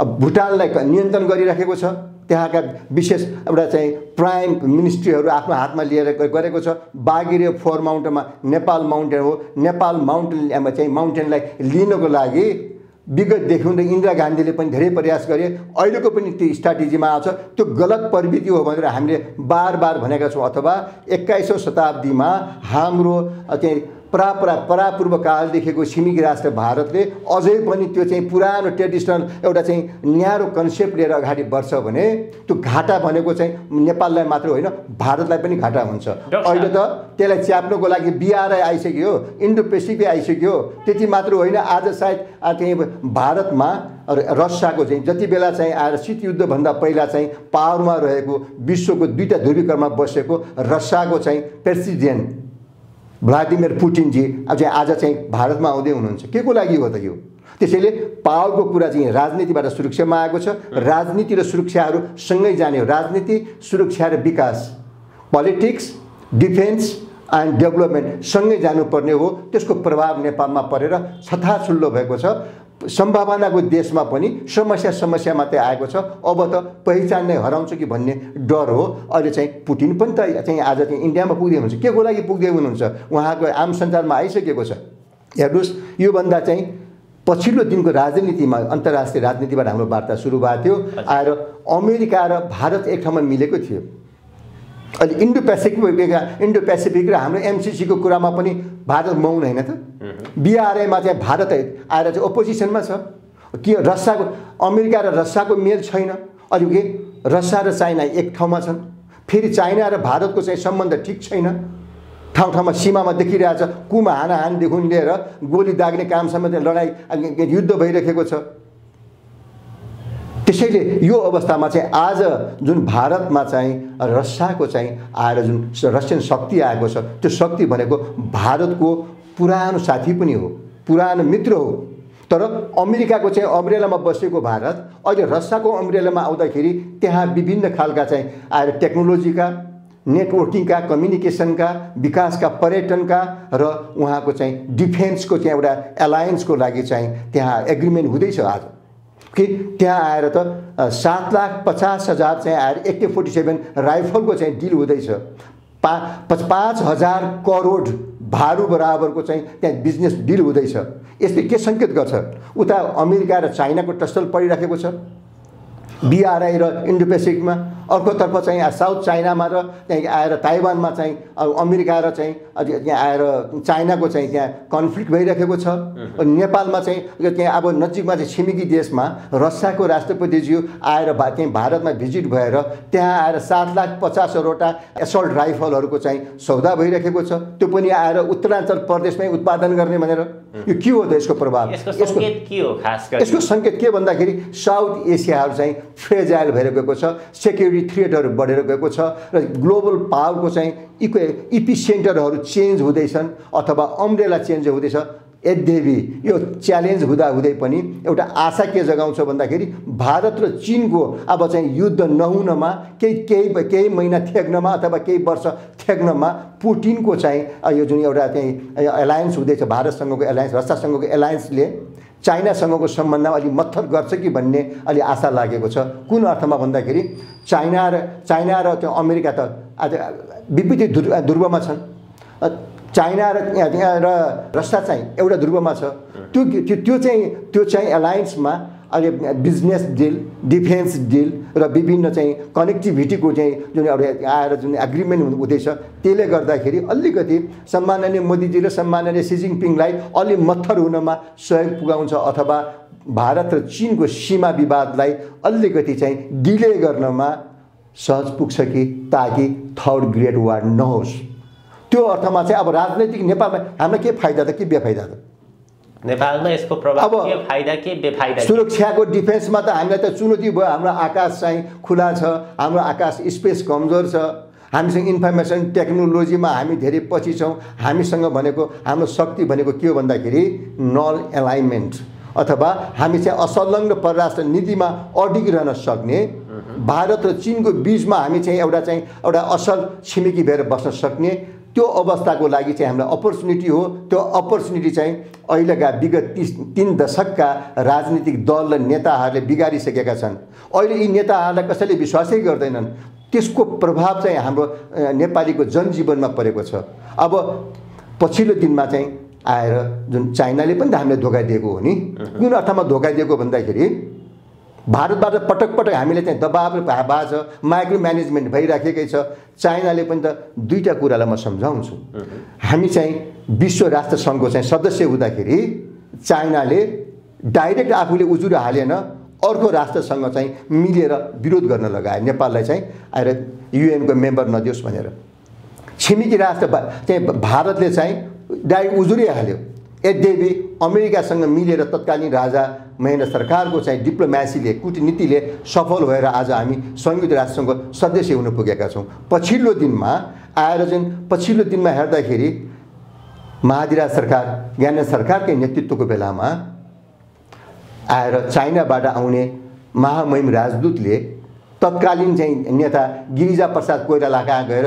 अब भुटानलाई नियन्त्रण गरिराखेको छ। त्यहाँका विशेष एउटा चाहिँ प्राइम मिनिस्ट्रीहरू आफ्नो हातमा लिएर गरेको छ। बागिरे 4 माउन्टेनमा नेपाल माउन्टेन हो। नेपाल माउन्टेनमा चाहिँ माउन्टेनलाई लिनको लागि विगतदेखि हुँदै इन्दिरा गान्धीले पनि धेरै प्रयास गरे। अहिलेको पनि त्यो स्ट्राटेजीमा आउँछ। त्यो गलत प्रवृत्ति हो भनेर हामीले बार बार भनेका छौँ। अथवा 21औं शताब्दीमा हाम्रो चाहिँ परापूर्व कालदेखिको छिमेकी राष्ट्र भारतले अझै पनि त्यो चाहिँ पुरानो ट्रेडिसनल एउटा चाहिँ न्यारो कन्सेप्ट लिएर अगाडि बढ्छ भने त्यो घाटा भनेको चाहिँ नेपाललाई मात्र होइन भारतलाई पनि घाटा हुन्छ। अहिले त त्यसलाई च्याप्नुको लागि BRI आइसक्यो, इन्डो पेसिफिक आइसक्यो। त्यति मात्र होइन, आज सायद त्यही भारतमा रसियाको चाहिँ जति बेला चाहिँ आएर शीत युद्धभन्दा पहिला चाहिँ पावरमा रहेको विश्वको 2टा ध्रुवीकरणमा बसेको रसियाको चाहिँ प्रेसिडेन्ट भ्लादिमिर पुटिनजी आज चाहिँ भारतमा आउँदै हुनुहुन्छ। के को लागि हो त यो? त्यसैले पावरको कुरा चाहिँ राजनीतिबाट सुरक्षामा आएको छ। राजनीति र सुरक्षाहरू सँगै जाने हो। राजनीति, सुरक्षा र विकास, पोलिटिक्स, डिफेन्स एन्ड डेभलपमेन्ट सँगै जानुपर्ने हो। त्यसको प्रभाव नेपालमा परेर छताछुल्लो भएको छ। सम्भावनाको देशमा पनि समस्या मात्रै आएको छ। अब त पहिचान नै हराउँछ कि भन्ने डर हो। अहिले चाहिँ पुटिन पनि त चाहिँ आज चाहिँ इन्डियामा पुग्दै हुनुहुन्छ। के को लागि पुग्दै हुनुहुन्छ? उहाँको आम सञ्चारमा आइसकेको छ। हेर्नुहोस्, योभन्दा चाहिँ पछिल्लो दिनको राजनीतिमा, अन्तर्राष्ट्रिय राजनीतिबाट हाम्रो वार्ता सुरु भएको थियो। आएर अमेरिका र भारत एक ठाउँमा मिलेको थियो। अहिले इन्डो पेसिफिक र हाम्रो MCC को कुरामा पनि भारत मौन होइन त। BRI मा चाहिँ भारत आएर चाहिँ ओपोजिसनमा छ। के रसियाको, अमेरिका र रसियाको मेल छैन। अहिले के रसिया र चाइना एक ठाउँमा छन्। फेरि चाइना र भारतको चाहिँ सम्बन्ध ठिक छैन। ठाउँ ठाउँमा सीमामा देखिरहेछ, कुमा हानाहानदेखि लिएर गोली दाग्ने कामसम्म लडाइँ युद्ध भइरहेको छ। त्यसैले यो अवस्थामा चाहिँ आज जुन भारतमा चाहिँ रसियाको चाहिँ आएर जुन रसियन शक्ति आएको छ, त्यो शक्ति भनेको भारतको पुरानो साथी पनि हो, पुरानो मित्र हो। तर अमेरिकाको चाहिँ अम्ब्रेलामा बसेको भारत अहिले रसियाको अम्ब्रेलामा आउँदाखेरि त्यहाँ विभिन्न खालका चाहिँ आएर टेक्नोलोजीका, नेटवर्किङका, कम्युनिकेसनका, विकासका, पर्यटनका र उहाँको चाहिँ डिफेन्सको चाहिँ एउटा एलायन्सको लागि चाहिँ त्यहाँ एग्रिमेन्ट हुँदैछ। आज कि त्यहाँ आएर त 7,50,000 चाहिँ आएर AK-47 राइफलको चाहिँ डिल हुँदैछ। 5,000 करोड भारु बराबरको चाहिँ त्यहाँ बिजनेस डिल हुँदैछ। यसले के सङ्केत गर्छ? उता अमेरिका र चाइनाको टसल परिराखेको छ BRI र इन्डो पेसिफिकमा। अर्कोतर्फ चाहिँ साउथ चाइनामा र त्यहाँ आएर ताइवानमा चाहिँ अमेरिका र चाहिँ त्यहाँ आएर चाइनाको चाहिँ त्यहाँ कन्फ्लिक्ट भइरहेको छ। नेपालमा चाहिँ त्यहाँ अब नजिकमा चाहिँ छिमेकी देशमा रसियाको राष्ट्रपतिज्यू आएर चाहिँ भारतमा भिजिट भएर त्यहाँ आएर 7,50,000वटा एसल्ट राइफलहरूको चाहिँ सौदा भइरहेको छ। त्यो पनि आएर उत्तराञ्चल प्रदेशमै उत्पादन गर्ने भनेर। यो के हो त यसको प्रभाव? यसको सङ्केत के भन्दाखेरि साउथ एसियाहरू चाहिँ फ्रेजाइल भएर गएको छ। सेक्युरिटी थ्रेटहरू बढेर गएको छ र ग्लोबल पावरको चाहिँ इपिसेन्टरहरू चेन्ज हुँदैछन् अथवा अम्ब्रेला चेन्ज हुँदैछ। यद्यपि यो च्यालेन्ज हुँदाहुँदै पनि एउटा आशा के जगाउँछ भन्दाखेरि भारत र चीनको अब चाहिँ युद्ध नहुनमा केही महिना थ्याक्नमा अथवा केही वर्ष थ्याक्नमा पुटिनको चाहिँ यो जुन एउटा चाहिँ एलायन्स हुँदैछ, भारतसँगको एलायन्स, रसियासँगको एलायन्सले चाइनासँगको सम्बन्धमा अलि मत्थर गर्छ कि भन्ने अलि आशा लागेको छ। कुन अर्थमा भन्दाखेरि चाइना र त्यो अमेरिका त आज विपरीत ध्रुवमा छन्। चाइना र रसिया चाहिँ एउटा ध्रुवमा छ। त्यो चाहिँ एलायन्समा अहिले बिजनेस डिल, डिफेन्स डिल र विभिन्न चाहिँ कनेक्टिभिटीको चाहिँ जुन एउटा आएर जुन एग्रिमेन्ट हुँदैछ, त्यसले गर्दाखेरि अलिकति सम्माननीय मोदीजी र सम्माननीय सी जिनपिङलाई अलि मत्थर हुनमा सहयोग पुगाउँछ अथवा भारत र चीनको सीमा विवादलाई अलिकति चाहिँ डिले गर्नमा सहज पुग्छ कि ताकि थर्ड ग्रेट वार नहोस्। त्यो अर्थमा चाहिँ अब राजनैतिक नेपालमा हामीलाई के फाइदा त के बेफाइदा त? नेपालमा यसको प्रभाव के फाइदा के बेफाइदा? सुरक्षाको डिफेन्समा त हामीलाई त चुनौती भयो। हाम्रो आकाश चाहिँ खुला छ, हाम्रो आकाश स्पेस कमजोर छ, हामीसँग इन्फर्मेसन टेक्नोलोजीमा हामी धेरै पछि छौँ। हामीसँग भनेको हाम्रो शक्ति भनेको के हो भन्दाखेरि नल एलाइनमेन्ट अथवा हामी चाहिँ असंलग्न परराष्ट्र नीतिमा अडिगिरहन सक्ने, भारत र चीनको बीचमा हामी चाहिँ एउटा असल छिमेकी भएर बस्न सक्ने त्यो अवस्थाको लागि चाहिँ हामीलाई अपर्च्युनिटी हो। त्यो अपर्च्युनिटी चाहिँ अहिलेका विगत 3 दशकका राजनीतिक दल र नेताहरूले बिगारिसकेका छन्। अहिले यी नेताहरूलाई कसैले विश्वासै गर्दैनन्। त्यसको प्रभाव चाहिँ हाम्रो नेपालीको जनजीवनमा परेको छ। अब पछिल्लो दिनमा चाहिँ आएर जुन चाइनाले पनि त हामीलाई धोका दिएको हो नि। कुन अर्थमा धोका दिएको भन्दाखेरि भारतबाट पटक पटक हामीले चाहिँ दबाब भएको छ, माइक्रो म्यानेजमेन्ट भइराखेकै छ। चाइनाले पनि त दुईटा कुरालाई म सम्झाउँछु। हामी चाहिँ विश्व राष्ट्र सङ्घको चाहिँ सदस्य हुँदाखेरि चाइनाले डाइरेक्ट आफूले उजुरो हालेन, अर्को राष्ट्रसँग चाहिँ मिलेर विरोध गर्न लगाए नेपाललाई चाहिँ आएर युएनको मेम्बर नदियोस् भनेर। छिमेकी राष्ट्र चाहिँ भारतले चाहिँ डाइरेक्ट उजुरै हाल्यो। यद्यपि अमेरिकासँग मिलेर तत्कालीन राजा महेन्द्र सरकारको चाहिँ डिप्लोमेसीले, कूटनीतिले सफल भएर आज हामी संयुक्त राष्ट्रसङ्घको सदस्य हुन पुगेका छौँ। पछिल्लो दिनमा हेर्दाखेरि महाधिराज सरकार, ज्ञानेन्द्र सरकारकै नेतृत्वको बेलामा आएर चाइनाबाट आउने महामहिम राजदूतले तत्कालीन चाहिँ नेता गिरिजा प्रसाद कोइराला गएर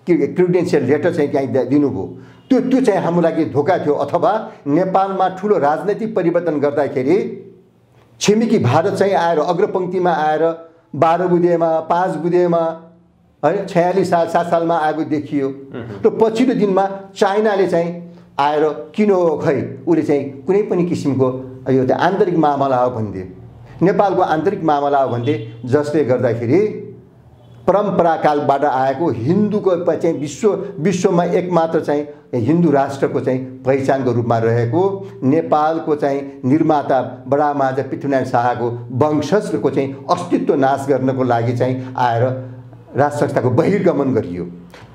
क्रिडेन्सियल लेटर चाहिँ त्यहाँ दिनुभयो। त्यो चाहिँ हाम्रो लागि धोका थियो। अथवा नेपालमा ठुलो राजनैतिक परिवर्तन गर्दाखेरि छिमेकी भारत चाहिँ आएर अग्रपङ्क्तिमा आएर 12 बुँदेमा 5 बुँदेमा है 46 सालमा आएको देखियो। र पछिल्लो दिनमा चाइनाले चाहिँ आएर किन हो खै उसले चाहिँ कुनै पनि किसिमको यो चाहिँ आन्तरिक मामला हो भन्थे, नेपालको आन्तरिक मामला हो भन्थे, जसले गर्दाखेरि परम्पराकालबाट आएको हिन्दूको चाहिँ विश्वमा एकमात्र चाहिँ हिन्दू राष्ट्रको चाहिँ पहिचानको रूपमा रहेको नेपालको चाहिँ निर्माता बडा महाराजा पृथ्वीनारायण शाहको वंशजको चाहिँ अस्तित्व नाश गर्नको लागि चाहिँ आएर राज संस्थाको बहिर्गमन गरियो।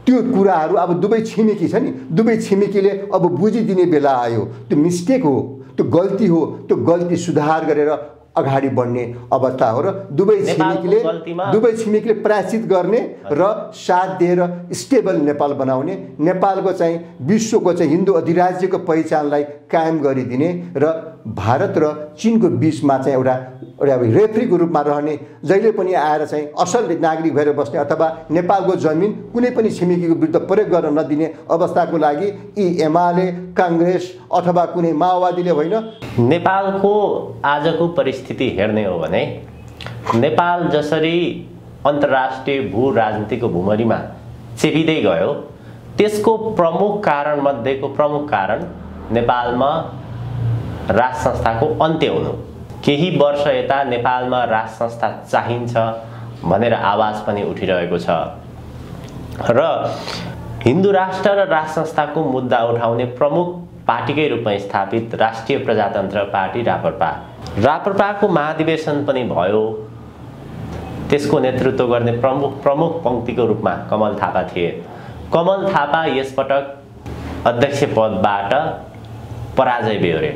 त्यो कुराहरू अब दुवै छिमेकी छ नि, दुवै छिमेकीले अब बुझिदिने बेला आयो। त्यो मिस्टेक हो, त्यो गल्ती हो, त्यो गल्ती सुधार गरेर अगाडि बढ्ने अवस्था हो। र दुवै छिमेकीले प्रायश्चित गर्ने र साथ दिएर स्टेबल नेपाल बनाउने, नेपालको चाहिँ विश्वको चाहिँ हिन्दू अधिराज्यको पहिचानलाई कायम गरिदिने र भारत र चीनको बीचमा चाहिँ एउटा रेफ्रीको रूपमा रहने, जहिले पनि आएर चाहिँ असल नागरिक भएर बस्ने अथवा नेपालको जमिन कुनै पनि छिमेकीको विरुद्ध प्रयोग गर्न नदिने अवस्थाको लागि यी एमाले, काङ्ग्रेस अथवा कुनै माओवादीले होइन। नेपालको आजको परिस्थिति हेर्ने हो भने नेपाल जसरी अन्तर्राष्ट्रिय भू राजनीतिको भूमरीमा चेपिँदै गयो, त्यसको प्रमुख कारण नेपालमा राज संस्थाको अन्त्य हुनु। केही वर्ष यता नेपालमा राज संस्था चाहिन्छ भनेर आवाज पनि उठिरहेको छ र हिन्दू राष्ट्र र राज संस्थाको मुद्दा उठाउने प्रमुख पार्टीकै रूपमा स्थापित राष्ट्रिय प्रजातन्त्र पार्टी राप्रपाको महाधिवेशन पनि भयो। त्यसको नेतृत्व गर्ने प्रमुख पंक्तिको रूपमा कमल थापा थिए। कमल थापा यसपटक अध्यक्ष पदबाट पराजय बेहोरे।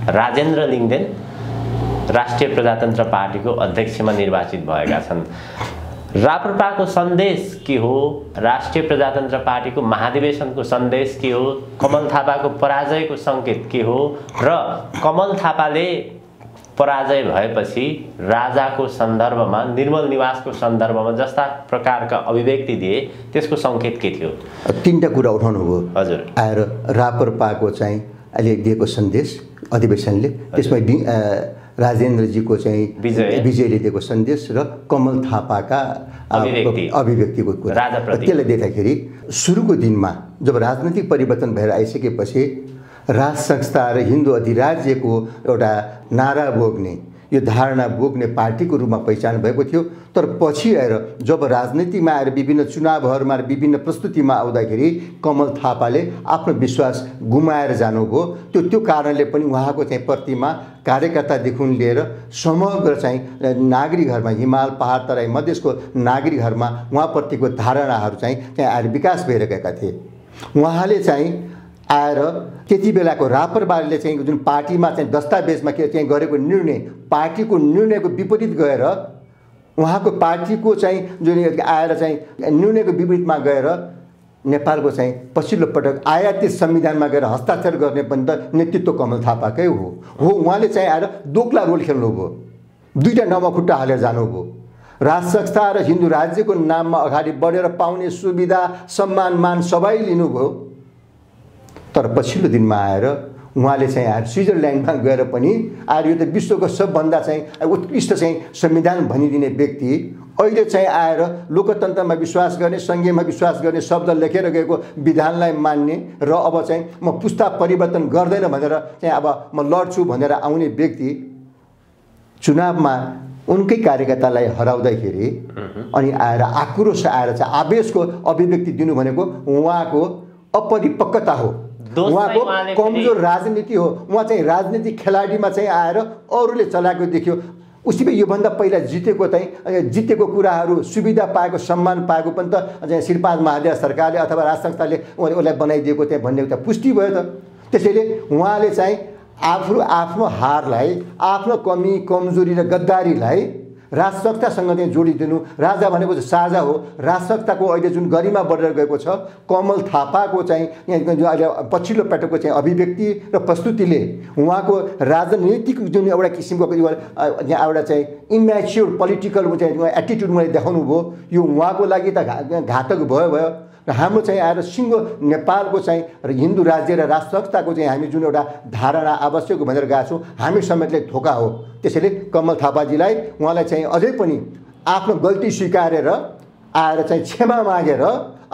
राजेन्द्र लिङ्गदेन राष्ट्रिय प्रजातन्त्र पार्टीको अध्यक्षमा निर्वाचित भएका छन्। राप्रपाको सन्देश के हो, राष्ट्रिय प्रजातन्त्र पार्टीको महाधिवेशनको सन्देश के हो, कमल थापाको पराजयको सङ्केत के हो र कमल थापाले पराजय भएपछि राजाको सन्दर्भमा, निर्मल निवासको सन्दर्भमा जस्ता प्रकारका अभिव्यक्ति दिए, त्यसको सङ्केत के थियो? तीनटा कुरा उठाउनु भयो हजुर। आएर राप्रपाको चाहिँ अहिले दिएको सन्देश अधिवेशनले, त्यसमा राजेन्द्रजीको चाहिँ विजयले दिएको सन्देश र कमल थापाका अभिव्यक्तिको कुरा, त्यसलाई देख्दाखेरि सुरुको दिनमा जब राजनीतिक परिवर्तन भएर आइसकेपछि राज संस्था र हिन्दू अधिराज्यको एउटा नारा बोक्ने, यो धारणा बोक्ने पार्टीको रूपमा पहिचान भएको थियो। तर पछि आएर जब राजनीतिमा आएर विभिन्न चुनावहरूमा विभिन्न प्रस्तुतिमा आउँदाखेरि कमल थापाले आफ्नो विश्वास गुमाएर जानुभयो। त्यो कारणले पनि उहाँको चाहिँ प्रतिमा कार्यकर्तादेखि लिएर समग्र चाहिँ नागरिकहरूमा, हिमाल पहाड तराई मधेसको नागरिकहरूमा उहाँप्रतिको धारणाहरू चाहिँ आएर विकास भएर गएका थिए। उहाँले चाहिँ आएर त्यति बेलाको राप्रपाले चाहिँ जुन पार्टीमा चाहिँ दस्तावेजमा के चाहिँ गरेको निर्णय, पार्टीको निर्णयको विपरीत गएर उहाँको पार्टीको चाहिँ जुन आएर चाहिँ निर्णयको विपरीतमा गएर नेपालको चाहिँ पछिल्लो पटक आयातित संविधानमा गएर हस्ताक्षर गर्ने पनि त नेतृत्व कमल थापाकै हो। उहाँले चाहिँ आएर दोक्ला रोल खेल्नुभयो, दुईटा नाउँमा खुट्टा हालेर जानुभयो। राज संस्था र हिन्दू राज्यको नाममा अगाडि बढेर पाउने सुविधा, सम्मान, मान सबै लिनुभयो। तर पछिल्लो दिनमा आएर उहाँले चाहिँ आएर स्विजरल्यान्डमा गएर पनि आएर यो त विश्वको सबभन्दा चाहिँ उत्कृष्ट चाहिँ संविधान भनिदिने व्यक्ति अहिले चाहिँ आएर लोकतन्त्रमा विश्वास गर्ने, सङ्घीयमा विश्वास गर्ने शब्द लेखेर गएको विधानलाई मान्ने र अब चाहिँ म पुस्ता परिवर्तन गर्दैन भनेर चाहिँ अब म लड्छु भनेर आउने व्यक्ति चुनावमा उनकै कार्यकर्तालाई हराउँदाखेरि अनि आएर आक्रोश आएर चाहिँ आवेशको अभिव्यक्ति दिनु भनेको उहाँको अपरिपक्वता हो, उहाँको कमजोर राजनीति हो। उहाँ चाहिँ राजनीतिक खेलाडीमा चाहिँ आएर अरूले चलाएको देख्यो। उसी योभन्दा पहिला जितेको कुराहरू, सुविधा पाएको, सम्मान पाएको पनि त श्रीपाद महादेव सरकारले अथवा राज संस्थाले उसलाई बनाइदिएको त्यहाँ भन्ने एउटा पुष्टि भयो त। त्यसैले उहाँले चाहिँ आफ्नो हारलाई, आफ्नो कमी कमजोरी र गद्दारीलाई राजसत्तासँग चाहिँ जोडिदिनु। राजा भनेको चाहिँ साझा हो। राजसत्ताको अहिले जुन गरिमा बढेर गएको छ, कमल थापाको चाहिँ अहिले पछिल्लो पटकको चाहिँ अभिव्यक्ति र प्रस्तुतिले उहाँको राजनीतिक जुन एउटा किसिमको एउटा चाहिँ इम्याच्योर पोलिटिकल एटिट्युड मैले देखाउनु भयो, यो उहाँको लागि त घातक भयो। र हाम्रो चाहिँ आएर सिङ्गो नेपालको चाहिँ हिन्दू राज्य र राजसत्ताको चाहिँ हामी जुन एउटा धारणा आवश्यक भनेर गएको छौँ, हामी समेतले धोका हो। त्यसैले कमल थापाजीलाई उहाँलाई चाहिँ अझै पनि आफ्नो गल्ती स्वीकारेर आएर चाहिँ क्षमा मागेर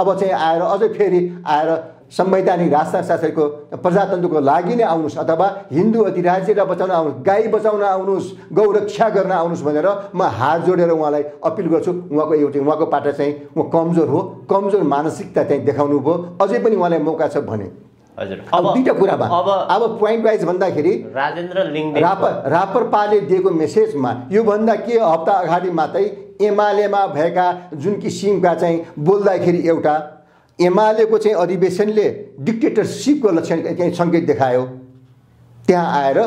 अब चाहिँ आएर अझै फेरि आएर संवैधानिक राजशासनको प्रजातन्त्रको लागि नै आउनुहोस् अथवा हिन्दू अधिराज्यलाई बचाउन आउनुहोस्, गाई बचाउन आउनुहोस्, गौ रक्षा गर्न आउनुहोस् भनेर म हात जोडेर उहाँलाई अपिल गर्छु। उहाँको पाटा चाहिँ उहाँ कमजोर हो, कमजोर मानसिकता चाहिँ देखाउनु भयो। अझै पनि उहाँलाई मौका छ भने। हजुर, अब दुईटा कुरामा अब पोइन्ट वाइज भन्दाखेरि राजेन्द्र लिङ्गदेन रापरपाले दिएको मेसेजमा योभन्दा के हप्ता अगाडि मात्रै एमालेमा भएका जुन किसिमका चाहिँ बोल्दाखेरि एउटा एमालेको चाहिँ अधिवेशनले डिक्टेटरसिपको लक्षण चाहिँ सङ्केत देखायो। त्यहाँ आएर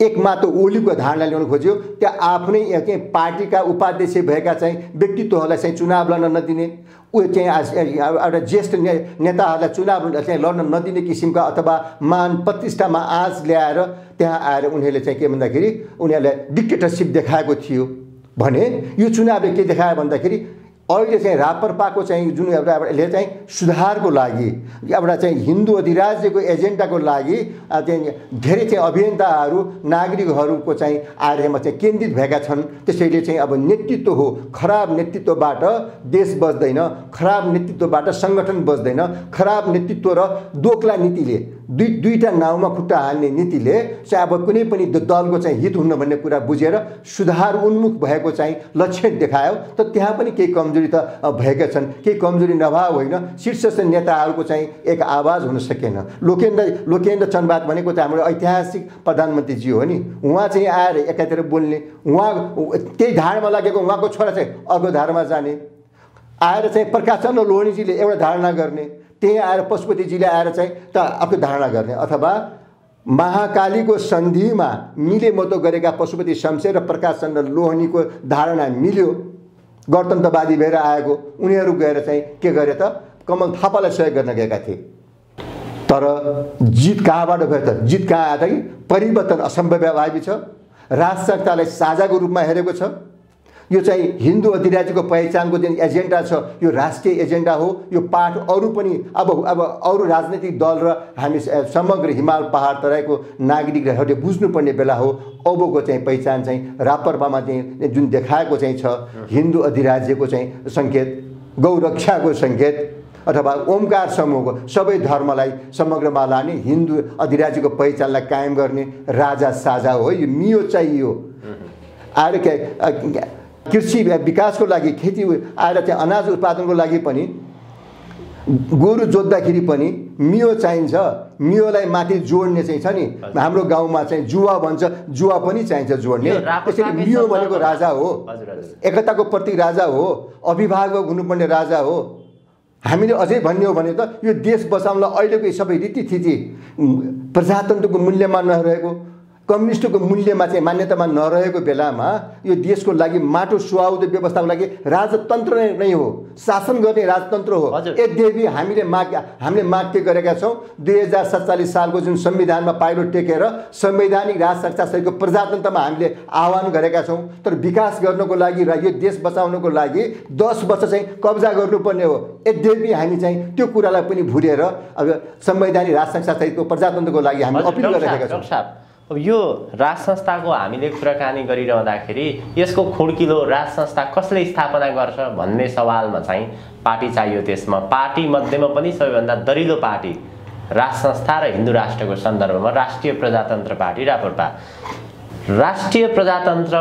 एकमात्र ओलीको धारणा ल्याउनु खोज्यो। त्यहाँ आफ्नै चाहिँ पार्टीका उपाध्यक्ष भएका चाहिँ व्यक्तित्वहरूलाई चाहिँ चुनाव लड्न नदिने, चाहिँ एउटा ज्येष्ठ नेताहरूलाई चुनाव चाहिँ लड्न नदिने किसिमका अथवा मान प्रतिष्ठामा आँच ल्याएर त्यहाँ आएर उनीहरूले चाहिँ के भन्दाखेरि उनीहरूलाई डिक्टेटरसिप देखाएको थियो भने यो चुनावले के देखायो भन्दाखेरि अहिले चाहिँ रापरपाको चाहिँ जुन एउटाले चाहिँ सुधारको लागि एउटा चाहिँ हिन्दू अधिराज्यको एजेन्डाको लागि चाहिँ धेरै चाहिँ अभियन्ताहरू नागरिकहरूको चाहिँ आर्यमा चाहिँ केन्द्रित भएका छन्। त्यसैले चाहिँ अब नेतृत्व हो, खराब नेतृत्वबाट देश बच्दैन, खराब नेतृत्वबाट सङ्गठन बच्दैन। खराब नेतृत्व र दोक्ला नीतिले दुईटा नाउँमा खुट्टा हाल्ने नीतिले चाहिँ अब कुनै पनि दलको चाहिँ हित हुन्न भन्ने कुरा बुझेर सुधार उन्मुख भएको चाहिँ लक्षण देखायो। त त्यहाँ पनि केही कमजोरी त भएका छन्। केही कमजोरी नभए होइन, शीर्षस्थ नेताहरूको चाहिँ एक आवाज हुन सकेन। लोकेन्द्र चन्दावाद भनेको त हाम्रो ऐतिहासिक प्रधानमन्त्रीजी हो नि। उहाँ चाहिँ आएर एकातिर बोल्ने, उहाँ त्यही धारणमा लागेको उहाँको छोरा चाहिँ अर्को धारणमा जाने, आएर चाहिँ प्रकाश चन्द्र लोहनीजीले एउटा धारणा गर्ने, त्यही आएर पशुपतिजीले आएर चाहिँ त अर्को धारणा गर्ने, अथवा महाकालीको सन्धिमा मिले मतो गरेका पशुपति शमशेर र प्रकाश चन्द्र लोहनीको धारणा मिल्यो, गणतन्त्रवादी भएर आएको उनीहरू गएर चाहिँ के गरे त कमल थापालाई सहयोग गर्न गएका थिए। तर जित कहाँबाट भयो त? जित कहाँ आयो त कि परिवर्तन असम्भव छ। राजसत्तालाई साझाको रूपमा हेरेको छ। यो चाहिँ हिन्दू अधिराज्यको पहिचानको जुन एजेन्डा छ यो राष्ट्रिय एजेन्डा हो। यो पाठ अरू पनि अब अरू राजनीतिक दल र हामी समग्र हिमाल पहाड तराईको नागरिकहरूले बुझ्नुपर्ने बेला हो। अबको चाहिँ पहिचान चाहिँ रापरपामा चाहिँ जुन देखाएको चाहिँ छ हिन्दू अधिराज्यको चाहिँ सङ्केत, गौरक्षाको सङ्केत अथवा ओमकार समूहको सबै धर्मलाई समग्रमा लाने हिन्दू अधिराज्यको पहिचानलाई कायम गर्ने राजा साझा हो। यो मियो चाहियो। आएर कृषि विकासको लागि, खेती आएर चाहिँ अनाज उत्पादनको लागि पनि गोरु जोत्दाखेरि पनि मियो चाहिन्छ। मियोलाई माथि जोड्ने चाहिँ छ नि, हाम्रो गाउँमा चाहिँ जुवा भन्छ, जुवा पनि चाहिन्छ जोड्ने। त्यसरी मियो भनेको राजा हो, एकताको प्रतीक राजा हो, अभिभावक हुनुपर्ने राजा हो। हामीले अझै भन्ने हो भने त यो देश बचाउनलाई अहिलेको सबै रीतिथिति प्रजातन्त्रको मूल्यमा नरहेको, कम्युनिस्टको मूल्यमा चाहिँ मान्यतामा नरहेको बेलामा यो देशको लागि माटो सुहाउँदो व्यवस्थाको लागि राजतन्त्र नै हो, शासन गर्ने राजतन्त्र हो। यद्यपि हामीले माग के गरेका छौँ, 2047 सालको जुन संविधानमा पाइलो टेकेर संवैधानिक राजशासनको प्रजातन्त्रमा हामीले आह्वान गरेका छौँ। तर विकास गर्नको लागि र यो देश बचाउनको लागि 10 वर्ष चाहिँ कब्जा गर्नुपर्ने हो। यद्यपि हामी चाहिँ त्यो कुरालाई पनि भुलेर अब संवैधानिक राजशासनको प्रजातन्त्रको लागि हामी अपिल गरिरहेका छौँ। अब यो राज संस्थाको हामीले कुराकानी गरिरहँदाखेरि यसको खुड्किलो राज संस्था कसले स्थापना गर्छ भन्ने सवालमा चाहिँ पार्टी चाहियो। त्यसमा पार्टी मध्येमा पनि सबैभन्दा दरिलो पार्टी राज संस्था र हिन्दू राष्ट्रको सन्दर्भमा राष्ट्रिय प्रजातन्त्र पार्टी राप्रपा। राष्ट्रिय प्रजातन्त्र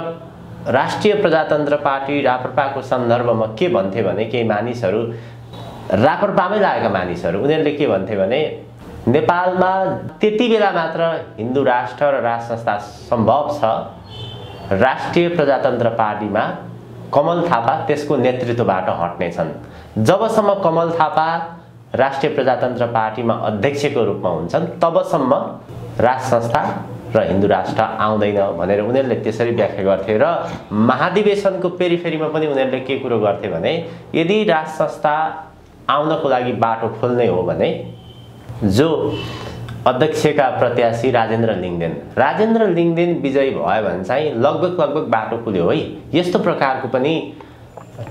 राष्ट्रिय प्रजातन्त्र पार्टी राप्रपाको सन्दर्भमा के भन्थे भने केही मानिसहरू राप्रपामै लागेका मानिसहरू उनीहरूले के भन्थे भने नेपालमा त्यति बेला मात्र हिन्दू राष्ट्र र राज संस्था सम्भव छ राष्ट्रिय प्रजातन्त्र पार्टीमा कमल थापा त्यसको नेतृत्वबाट हट्नेछन्। जबसम्म कमल थापा राष्ट्रिय प्रजातन्त्र पार्टीमा अध्यक्षको रूपमा हुन्छन् तबसम्म राज संस्था र हिन्दू राष्ट्र आउँदैन भनेर उनीहरूले त्यसरी व्याख्या गर्थे र महाधिवेशनको पेरिफेरीमा पनि उनीहरूले के कुरो गर्थे भने यदि राज संस्था आउनको लागि बाटो खोल्ने हो भने जो अध्यक्षका प्रत्याशी राजेन्द्र लिङदेन विजयी भयो भने चाहिँ लगभग बाटो खुल्यो है। यस्तो प्रकारको पनि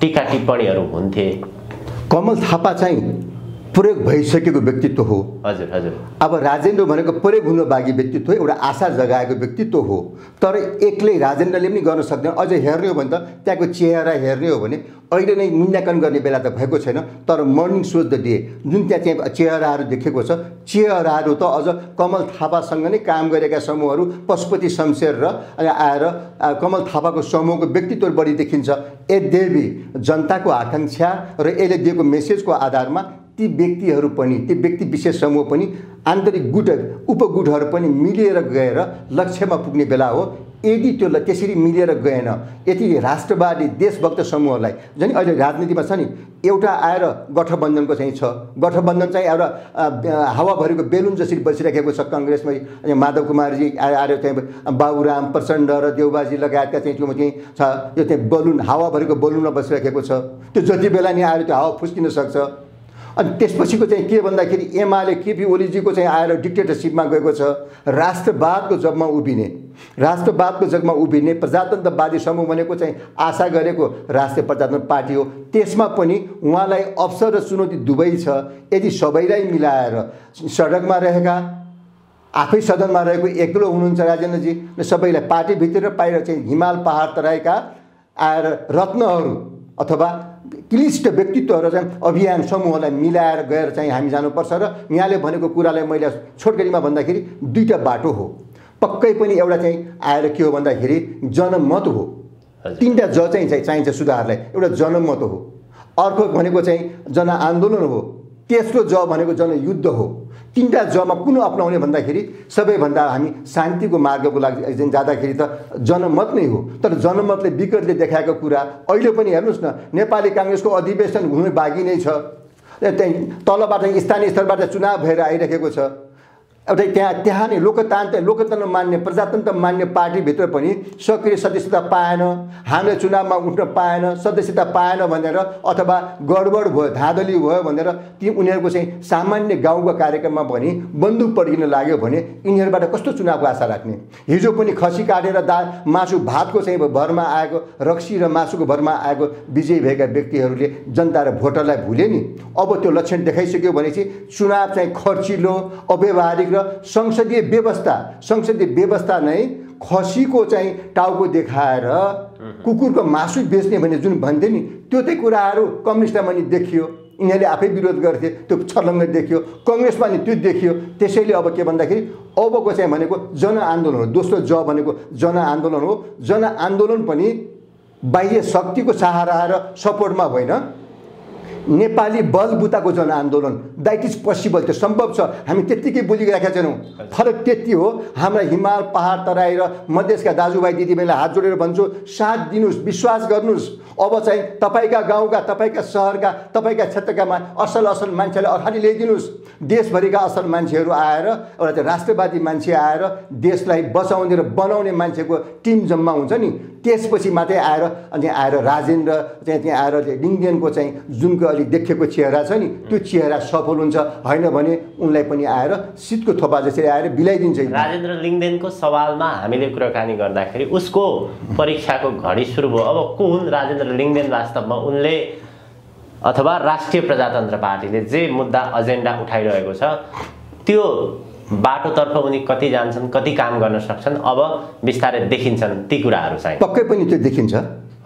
टीका टिप्पणीहरू हुन्थे। कमल थापा चाहिँ प्रयोग भइसकेको व्यक्तित्व हो। हजुर हजुर। अब राजेन्द्र भनेको प्रयोग हुनु बाँकी व्यक्तित्व एउटा आशा जगाएको व्यक्तित्व हो। तर एक्लै राजेन्द्रले पनि गर्न सक्दैन। अझ हेर्ने हो भने त त्यहाँको चेहरा हेर्ने हो भने अहिले नै मूल्याङ्कन गर्ने बेला त भएको छैन। तर मर्निङ सो द डे जुन त्यहाँ चाहिँ चेहराहरू देखेको छ चेहराहरू त अझ कमल थापासँग नै काम गरेका समूहहरू पशुपति शमशेर र आएर कमल थापाको समूहको व्यक्तित्व बढी देखिन्छ। यद्यपि जनताको आकाङ्क्षा र यसले दिएको मेसेजको आधारमा ती व्यक्तिहरू पनि ती व्यक्ति विशेष समूह पनि आन्तरिक गुट उपगुटहरू पनि मिलेर गएर लक्ष्यमा पुग्ने बेला हो। यदि त्यो त्यसरी मिलेर गएन यति राष्ट्रवादी देशभक्त समूहलाई झन् अहिले राजनीतिमा छ नि एउटा आएर गठबन्धनको चाहिँ छ गठबन्धन चाहिँ एउटा हावाभरिको बेलुन जसरी बसिराखेको छ। काङ्ग्रेसमा माधव कुमारजी आएर चाहिँ बाबुराम प्रचण्ड र देउबाजी लगायतका चाहिँ त्यो चाहिँ छ यो चाहिँ बलुन हावाभरिको बलुनमा बसिराखेको छ। त्यो जति बेला नि आएर त्यो हावा फुस्किन सक्छ। अनि त्यसपछिको चाहिँ के भन्दाखेरि एमाले केपी ओलीजीको चाहिँ आएर डिक्टेटरसिपमा गएको छ। राष्ट्रवादको जगमा उभिने प्रजातन्त्रवादी समूह भनेको चाहिँ आशा गरेको राष्ट्रिय प्रजातन्त्र पार्टी हो। त्यसमा पनि उहाँलाई अवसर र चुनौती दुवै छ। यदि सबैलाई मिलाएर सडकमा रहेका आफै सदनमा रहेको एक्लो हुनुहुन्छ राजेन्द्रजी र सबैलाई पार्टीभित्र र बाहिर चाहिँ हिमाल पहाड तराईका आएर रत्नहरू अथवा क्लिष्ट व्यक्तित्वहरू चाहिँ अभियान समूहलाई मिलाएर गएर चाहिँ हामी जानुपर्छ। र यहाँले भनेको कुरालाई मैले छोटकरीमा भन्दाखेरि दुईटा बाटो हो। पक्कै पनि एउटा चाहिँ आएर के हो भन्दाखेरि जनमत हो। तीनटा ज चाहिँ चाहिन्छ सुधारलाई। एउटा जनमत हो, अर्को भनेको चाहिँ जनआन्दोलन हो, तेस्रो ज भनेको जनयुद्ध हो। तीनटा जमा कुन अपनाउने भन्दाखेरि सबैभन्दा हामी शान्तिको मार्गको लागि जाँदाखेरि त जनमत नै हो। तर जनमतले विकृतले देखाएको कुरा अहिले पनि हेर्नुहोस् न नेपाली काङ्ग्रेसको अधिवेशन हुनु बाँकी नै छ। त्यही तलबाट स्थानीय स्तरबाट चुनाव भएर आइरहेको छ। एउटा त्यहाँ नै लोकतन्त्र मान्ने प्रजातन्त्र मान्ने पार्टीभित्र पनि सक्रिय सदस्यता पाएन, हामीले चुनावमा उठ्न पाएन, सदस्यता पाएन भनेर अथवा गडबड भयो धाँधली भयो भनेर ती उनीहरूको चाहिँ सामान्य गाउँको कार्यक्रममा पनि बन्दुक पड्किन लाग्यो भने यिनीहरूबाट कस्तो चुनावको आशा राख्ने। हिजो पनि खसी काटेर मासु भातको चाहिँ भरमा आएको रक्सी र मासुको भरमा आएको विजयी भएका व्यक्तिहरूले जनता र भोटरलाई भुले नि। अब त्यो लक्षण देखाइसक्यो भनेपछि चुनाव चाहिँ खर्चिलो अव्यवहारिक र संसदीय व्यवस्था नै खसीको चाहिँ टाउको देखाएर कुकुरको मासु बेच्ने भने जुन भन्थे नि त्यो चाहिँ कुराहरू कम्युनिस्टमा नि देखियो। यिनीहरूले आफै विरोध गर्थे, त्यो छर्लङ्ग देखियो। काङ्ग्रेसमा नि त्यो देखियो। त्यसैले अब के भन्दाखेरि अबको चाहिँ भनेको जनआन्दोलन हो। दोस्रो ज भनेको जनआन्दोलन हो। जनआन्दोलन पनि बाह्य शक्तिको सहारा र सपोर्टमा होइन, नेपाली बलबुताको जनआन्दोलन। That is possible. त्यो सम्भव छ। हामी त्यत्तिकै बोलिरहेका छैनौँ। फरक त्यति हो। हाम्रा हिमाल पहाड तराई र मधेसका दाजुभाइ दिदीबहिनीलाई हात जोडेर भन्छु साथ दिनुहोस्, विश्वास गर्नुहोस्। अब चाहिँ तपाईँका गाउँका तपाईँका सहरका तपाईँका क्षेत्रका असल मान्छेलाई अगाडि ल्याइदिनुहोस्। देशभरिका असल मान्छेहरू आएर एउटा चाहिँ राष्ट्रवादी मान्छे आएर देशलाई बचाउने र बनाउने मान्छेको टिम जम्मा हुन्छ नि। त्यसपछि मात्रै आएर राजेन्द्र चाहिँ त्यहाँ आएर लिङदेनको चाहिँ जुनको अलिक देखेको चेहरा छ नि त्यो चेहरा सफल हुन्छ। होइन भने उनलाई पनि आएर शीतको थोपा जसरी आएर बिलाइदिन्छ। राजेन्द्र लिङदेनको सवालमा हामीले कुराकानी गर्दाखेरि उसको परीक्षाको घडी सुरु भयो। अब को हुन् राजेन्द्र लिङदेन वास्तवमा? उनले अथवा राष्ट्रिय प्रजातन्त्र पार्टीले जे मुद्दा एजेन्डा उठाइरहेको छ त्यो बाटोतर्फ उनी कति जान्छन्, कति काम गर्न सक्छन्, अब बिस्तारै देखिन्छन् ती कुराहरू चाहिँ। पक्कै पनि त्यो देखिन्छ।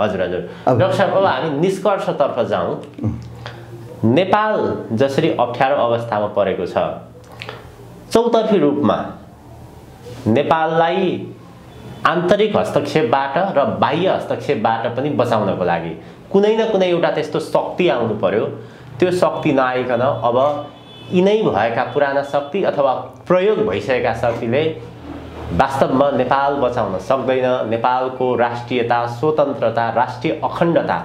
हजुर हजुर। डाक्टर साहब अब हामी निष्कर्षतर्फ जाउँ। नेपाल जसरी अप्ठ्यारो अवस्थामा परेको छ चौतर्फी रूपमा नेपाललाई आन्तरिक हस्तक्षेपबाट र बाह्य हस्तक्षेपबाट पनि बचाउनको लागि कुनै न कुनै एउटा त्यस्तो शक्ति आउनु पर्यो। त्यो शक्ति नआइकन अब यिनै भएका पुराना शक्ति अथवा प्रयोग भइसकेका शक्तिले वास्तवमा नेपाल बचाउन सक्दैन, नेपालको राष्ट्रियता, स्वतन्त्रता, राष्ट्रिय अखण्डता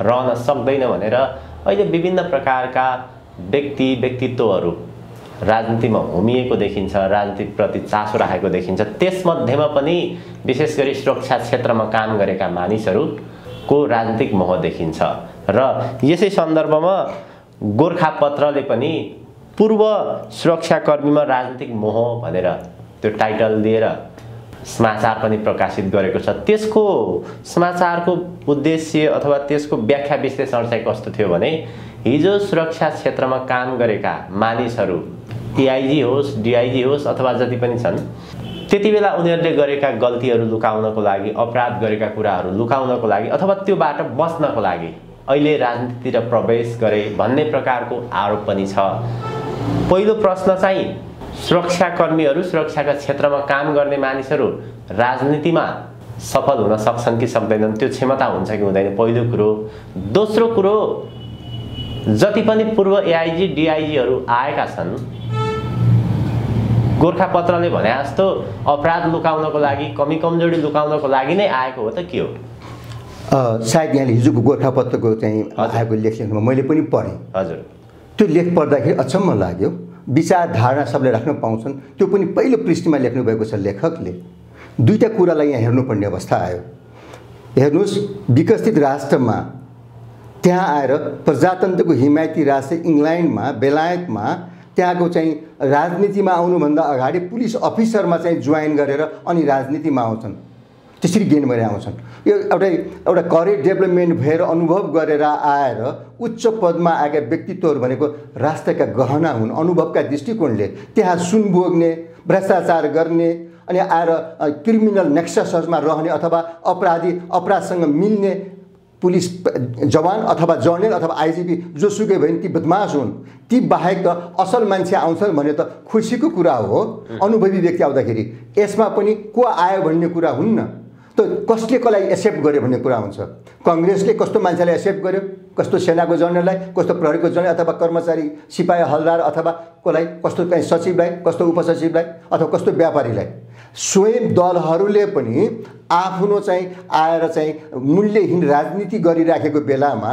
रहन सक्दैन भनेर अहिले विभिन्न प्रकारका व्यक्तित्वहरू राजनीतिमा होमिएको देखिन्छ, राजनीतिप्रति चासो राखेको देखिन्छ। त्यसमध्येमा पनि विशेष गरी सुरक्षा क्षेत्रमा काम गरेका मानिसहरूको राजनीतिक मोह देखिन्छ र यसै सन्दर्भमा गोरखापत्रले पनि पूर्व सुरक्षाकर्मीमा राजनीतिक मोह भनेर त्यो टाइटल दिएर समाचार पनि प्रकाशित गरेको छ। त्यसको समाचारको उद्देश्य अथवा त्यसको व्याख्या विश्लेषण चाहिँ कस्तो थियो भने हिजो सुरक्षा क्षेत्रमा काम गरेका मानिसहरू एआइजी होस्, डिआइजी होस् अथवा जति पनि छन्, त्यति बेला उनीहरूले गरेका गल्तीहरू लुकाउनको लागि, अपराध गरेका कुराहरू लुकाउनको लागि अथवा त्योबाट बच्नको लागि अहिले राजनीतितिर प्रवेश गरे भन्ने प्रकारको आरोप पनि छ। पहिलो प्रश्न चाहिँ सुरक्षाकर्मीहरू, सुरक्षाका क्षेत्रमा काम गर्ने मानिसहरू राजनीतिमा सफल हुन सक्छन् कि सक्दैनन्, त्यो क्षमता हुन्छ कि हुँदैन, पहिलो कुरो। दोस्रो कुरो, जति पनि पूर्व एआइजी डिआइजीहरू आएका छन्, गोरखापत्रले भने जस्तो अपराध लुकाउनको लागि, कमी कमजोरी लुकाउनको लागि नै आएको हो त के हो? सायद यहाँले हिजोको गोरखापत्रको चाहिँ आएको लेखमा मैले पनि पढेँ। हजुर, त्यो लेख पढ्दाखेरि अचम्म लाग्यो। विचार धारणा सबले राख्न पाउँछन्, त्यो पनि पहिलो पृष्ठमा लेख्नुभएको छ लेखकले। दुईटा कुरालाई यहाँ हेर्नुपर्ने अवस्था आयो। हेर्नुहोस्, विकसित राष्ट्रमा त्यहाँ आएर प्रजातन्त्रको हिमायती राष्ट्र इङ्ल्यान्डमा, बेलायतमा त्यहाँको चाहिँ राजनीतिमा आउनुभन्दा अगाडि पुलिस अफिसरमा चाहिँ जोइन गरेर अनि राजनीतिमा आउँछन्, त्यसरी गेन भएर आउँछन्। यो एउटा करियर डेभलपमेन्ट भएर अनुभव गरेर आएर उच्च पदमा आएका व्यक्तित्वहरू भनेको राष्ट्रका गहना हुन्। अनुभवका दृष्टिकोणले त्यहाँ सुन भोग्ने, भ्रष्टाचार गर्ने अनि आएर क्रिमिनल नेक्ससमा रहने अथवा अपराधसँग मिल्ने पुलिस जवान अथवा जनरल अथवा आइजिपी जोसुकै भए ती बदमास हुन्। ती बाहेक त असल मान्छे आउँछन् भने त खुसीको कुरा हो। अनुभवी व्यक्ति आउँदाखेरि यसमा पनि को आयो भन्ने कुरा हुन्न, त कसले कसलाई एक्सेप्ट गर्यो भन्ने कुरा हुन्छ। काङ्ग्रेसले कस्तो मान्छेलाई एक्सेप्ट गर्यो, कस्तो सेनाको जनरललाई, कस्तो प्रहरीको जनरल अथवा कर्मचारी सिपाही हलदार अथवा कसलाई, कस्तो चाहिँ सचिवलाई, कस्तो उपसचिवलाई अथवा कस्तो व्यापारीलाई। स्वयं दलहरूले पनि आफ्नो चाहिँ आएर चाहिँ मूल्यहीन राजनीति गरिराखेको बेलामा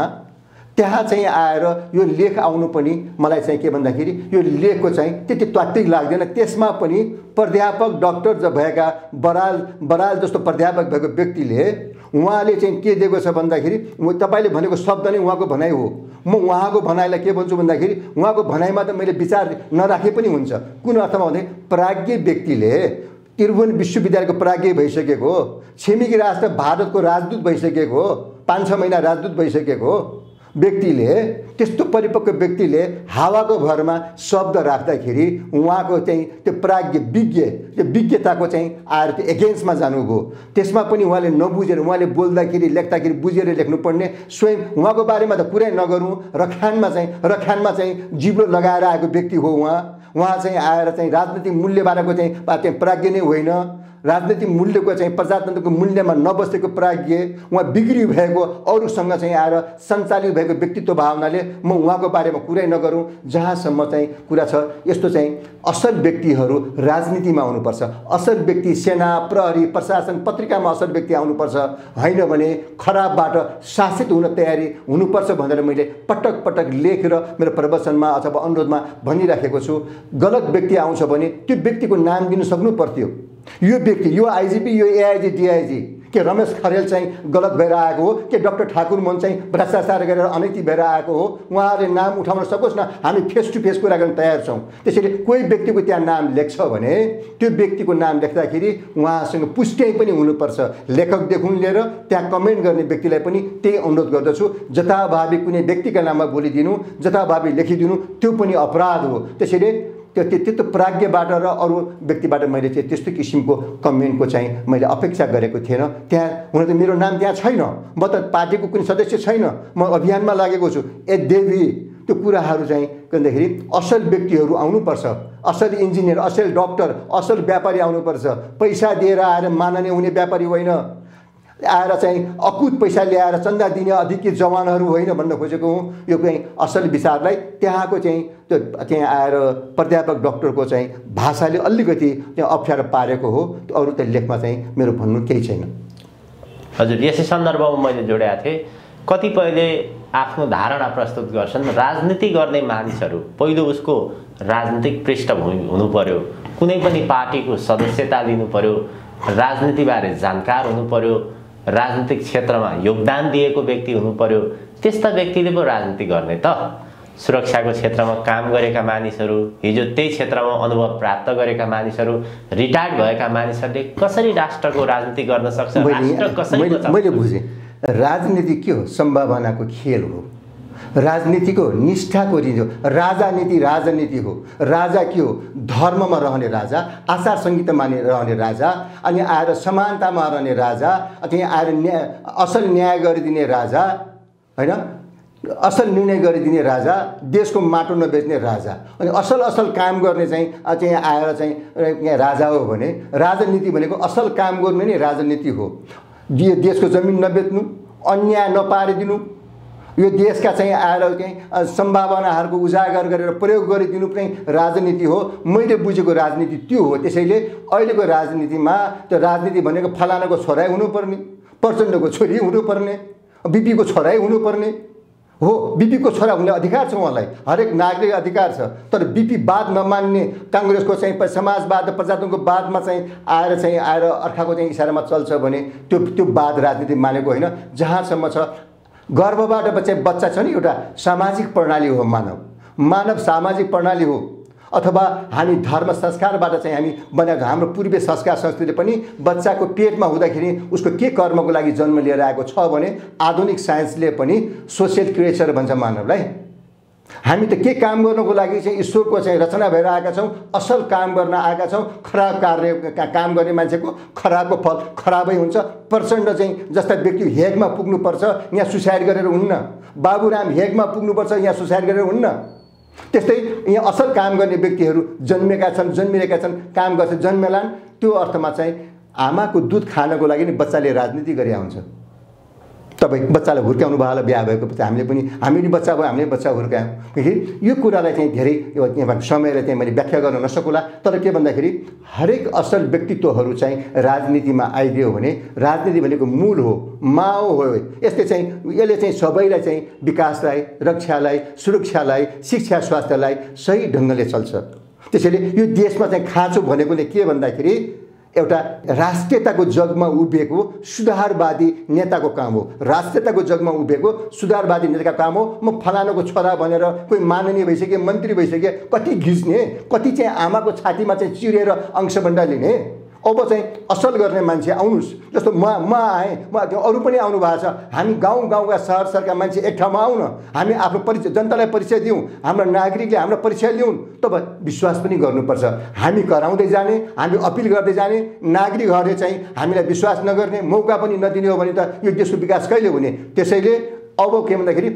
त्यहाँ चाहिँ आएर यो लेख आउनु पनि मलाई चाहिँ के भन्दाखेरि यो लेखको चाहिँ त्यति तात्विक लाग्दैन। त्यसमा पनि प्राध्यापक डाक्टर भएका बराल जस्तो प्राध्यापक भएको व्यक्तिले उहाँले चाहिँ के दिएको छ भन्दाखेरि तपाईँले भनेको शब्द नै उहाँको भनाइ हो। म उहाँको भनाइलाई के भन्छु भन्दाखेरि उहाँको भनाइमा त मैले विचार नराखे पनि हुन्छ। कुन अर्थमा भने प्राज्ञ व्यक्तिले त्रिभुवन विश्वविद्यालयको प्राज्ञ भइसकेको, छिमेकी राष्ट्र भारतको राजदूत भइसकेको, 5-6 महिना राजदूत भइसकेको व्यक्तिले, त्यस्तो परिपक्व व्यक्तिले हावाको भरमा शब्द राख्दाखेरि उहाँको चाहिँ त्यो प्राज्ञ त्यो विज्ञताको चाहिँ आएर त्यो एगेन्स्टमा जानुभयो। त्यसमा पनि उहाँले नबुझेर उहाँले बोल्दाखेरि लेख्दाखेरि बुझेर लेख्नुपर्ने। स्वयं उहाँको बारेमा त कुरै नगरौँ, रखानमा चाहिँ जिब्रो लगाएर आएको व्यक्ति हो उहाँ चाहिँ आएर चाहिँ राजनीतिक मूल्यबाटको चाहिँ प्राज्ञ नै होइन, राजनीतिक मूल्यको चाहिँ प्रजातन्त्रको मूल्यमा नबसेको प्राज्ञ, उहाँ बिग्री भएको अरूसँग चाहिँ आएर सञ्चालित भएको व्यक्तित्व भावनाले म उहाँको बारेमा कुरै नगरौँ। जहाँसम्म चाहिँ कुरा छ, यस्तो चाहिँ असल व्यक्तिहरू राजनीतिमा आउनुपर्छ। असल व्यक्ति सेना, प्रहरी, प्रशासन, पत्रिकामा असल व्यक्ति आउनुपर्छ। होइन भने खराबबाट शासित हुन तयारी हुनुपर्छ भनेर मैले पटक पटक लेखेर मेरो प्रवचनमा अथवा अनुरोधमा भनिराखेको छु। गलत व्यक्ति आउँछ भने त्यो व्यक्तिको नाम दिन सक्नु पर्थ्यो। यो व्यक्ति, यो आइजिपी, यो एआइजी, डिआइजी के रमेश खरेल चाहिँ गलत भएर आएको हो, के डाक्टर ठाकुर मन चाहिँ भ्रष्टाचार गरेर अनैतिक भएर आएको हो, उहाँहरूले नाम उठाउन सकोस् न। हामी फेस टु फेस कुरा गर्न तयार छौँ। त्यसैले कोही व्यक्तिको त्यहाँ नाम लेख्छ भने त्यो व्यक्तिको नाम लेख्दाखेरि उहाँसँग पुष्टि पनि हुनुपर्छ। लेखकदेखि लिएर त्यहाँ कमेन्ट गर्ने व्यक्तिलाई पनि त्यही अनुरोध गर्दछु। जथाभावी कुनै व्यक्तिका नाममा बोलिदिनु, जथाभावी लेखिदिनु त्यो पनि अपराध हो। त्यसैले त्यो प्राज्ञबाट र अरू व्यक्तिबाट मैले चाहिँ त्यस्तो किसिमको कमेन्टको चाहिँ मैले अपेक्षा गरेको थिएन। त्यहाँ हुन त मेरो नाम त्यहाँ छैन, म त पार्टीको कुनै सदस्य छैन, म अभियानमा लागेको छु। यद्यपि त्यो कुराहरू चाहिँ के भन्दाखेरि असल व्यक्तिहरू आउनुपर्छ, असल इन्जिनियर, असल डक्टर, असल व्यापारी आउनुपर्छ। पैसा दिएर आएर माननीय हुने व्यापारी होइन, आएर चाहिँ अकुत पैसा ल्याएर चन्दा दिने अधिकृत जवानहरू होइन भन्न खोजेको हुँ। यो चाहिँ असल विचारलाई त्यहाँको चाहिँ त्यो त्यहाँ आएर प्राध्यापक डक्टरको चाहिँ भाषाले अलिकति त्यहाँ अप्ठ्यारो पारेको हो। अरू त लेखमा चाहिँ मेरो भन्नु केही छैन। हजुर, यसै सन्दर्भमा मैले जोडेका थिएँ, कतिपयले आफ्नो धारणा प्रस्तुत गर्छन्, राजनीति गर्ने मानिसहरू पहिलो उसको राजनीतिक पृष्ठभूमि हुनु पर्यो, कुनै पनि पार्टीको सदस्यता लिनु पर्यो, राजनीतिबारे जानकार हुनु पर्यो, राजनीतिक क्षेत्रमा योगदान दिएको व्यक्ति हुनु पर्यो, त्यस्ता व्यक्तिले पो राजनीति गर्ने त? सुरक्षाको क्षेत्रमा काम गरेका मानिसहरू, हिजो त्यही क्षेत्रमा अनुभव प्राप्त गरेका मानिसहरू, रिटायर्ड भएका मानिसहरूले कसरी राष्ट्रको राजनीति गर्न सक्छ? राष्ट्र कसरी बचाउँछ? मैले बुझेँ, राजनीति के हो? सम्भावनाको खेल हो। राजनीतिको निष्ठाको रिजो राजनीति राजनीति हो। राजा के हो? धर्ममा रहने राजा, आचार संहितामा रहने राजा, अनि आएर समानतामा रहने राजा, त्यहाँ आएर असल न्याय गरिदिने राजा होइन, असल निर्णय गरिदिने राजा, देशको माटो नबेच्ने राजा, अनि असल असल काम गर्ने चाहिँ त्यहाँ आएर चाहिँ राजा हो भने राजनीति भनेको असल काम गर्नु नै राजनीति हो। देशको जमिन नबेच्नु, अन्याय नपारिदिनु, यो देशका चाहिँ आएर चाहिँ सम्भावनाहरूको उजागर गरेर प्रयोग गरिदिनु पनि राजनीति हो। मैले बुझेको राजनीति त्यो हो। त्यसैले अहिलेको राजनीतिमा त्यो राजनीति भनेको फलानाको छोरै हुनुपर्ने, प्रचण्डको छोरी हुनुपर्ने, बिपीको छोरै हुनुपर्ने हो। बिपीको छोरा हुने अधिकार छ उहाँलाई, हरेक नागरिक अधिकार छ। तर बिपी बात नमान्ने काङ्ग्रेसको चाहिँ समाजवाद प्रजातन्त्रवादमा चाहिँ आएर अर्काको चाहिँ इसारामा चल्छ भने त्यो वाद राजनीति मानेको होइन। जहाँसम्म छ गर्भबाट बच्चा छ नि, एउटा सामाजिक प्रणाली हो। मानव सामाजिक प्रणाली हो। अथवा हामी धर्म संस्कारबाट चाहिँ हामी बनाएको हाम्रो पूर्वीय संस्कार संस्कृतिले पनि बच्चाको पेटमा हुँदाखेरि उसको के कर्मको लागि जन्म लिएर आएको छ भने आधुनिक साइन्सले पनि सोसियल क्रिएचर भन्छ मानवलाई। हामी त के काम गर्नको लागि चाहिँ ईश्वरको चाहिँ रचना भएर आएका छौँ, असल काम गर्न आएका छौँ। खराब काम गर्ने मान्छेको खराबको फल खराबै हुन्छ। प्रचण्ड चाहिँ जस्ता व्यक्ति हेगमा पुग्नुपर्छ, यहाँ सुसाइड गरेर हुन्न। बाबुराम हेगमा पुग्नुपर्छ, यहाँ सुसाइड गरेर हुन्न। त्यस्तै यहाँ असल काम गर्ने व्यक्तिहरू जन्मिरहेका छन्, काम गर्छन्, जन्मेलान्। त्यो अर्थमा चाहिँ आमाको दुध खानको लागि नि बच्चाले राजनीति गरे हुन्छ। तपाईँ बच्चालाई हुर्काउनु भयो होला, बिहा भएको पछि हामीले बच्चा भयो, हामीले बच्चा हुर्कायौँ। यो कुरालाई चाहिँ धेरै समयलाई चाहिँ मैले व्याख्या गर्न नसकुला। तर के भन्दाखेरि हरेक असल व्यक्तित्वहरू चाहिँ राजनीतिमा आइदियो भने राजनीति भनेको मूल हो, माओ हो। यसले चाहिँ सबैलाई चाहिँ विकासलाई, रक्षालाई, सुरक्षालाई, शिक्षा स्वास्थ्यलाई सही ढङ्गले चल्छ। त्यसैले यो देशमा चाहिँ खाँचो भनेको नै के भन्दाखेरि एउटा राष्ट्रियताको जगमा उभिएको सुधारवादी नेताको काम हो। राष्ट्रियताको जगमा उभिएको सुधारवादी नेताको काम हो। म फलानाको छोरा भनेर कोही माननीय भइसके, मन्त्री भइसके, कति घिच्ने, कति चाहिँ आमाको छातीमा चाहिँ चिरेर अंशबन्डा लिने। अब चाहिँ असल गर्ने मान्छे आउनुहोस्। जस्तो म आएँ, अरू पनि आउनु भएको छ। हामी गाउँका सहरका मान्छे एक ठाउँमा आउन, हामी आफ्नो परिचय जनतालाई परिचय दिउँ, हाम्रो नागरिकले हाम्रो परिचय लिउन्। तब विश्वास पनि गर्नुपर्छ। हामी कराउँदै जाने, हामी अपिल गर्दै जाने, नागरिकहरूले चाहिँ हामीलाई विश्वास नगर्ने, मौका पनि नदिने हो भने त यो देशको विकास कहिले हुने? त्यसैले अब के भन्दाखेरि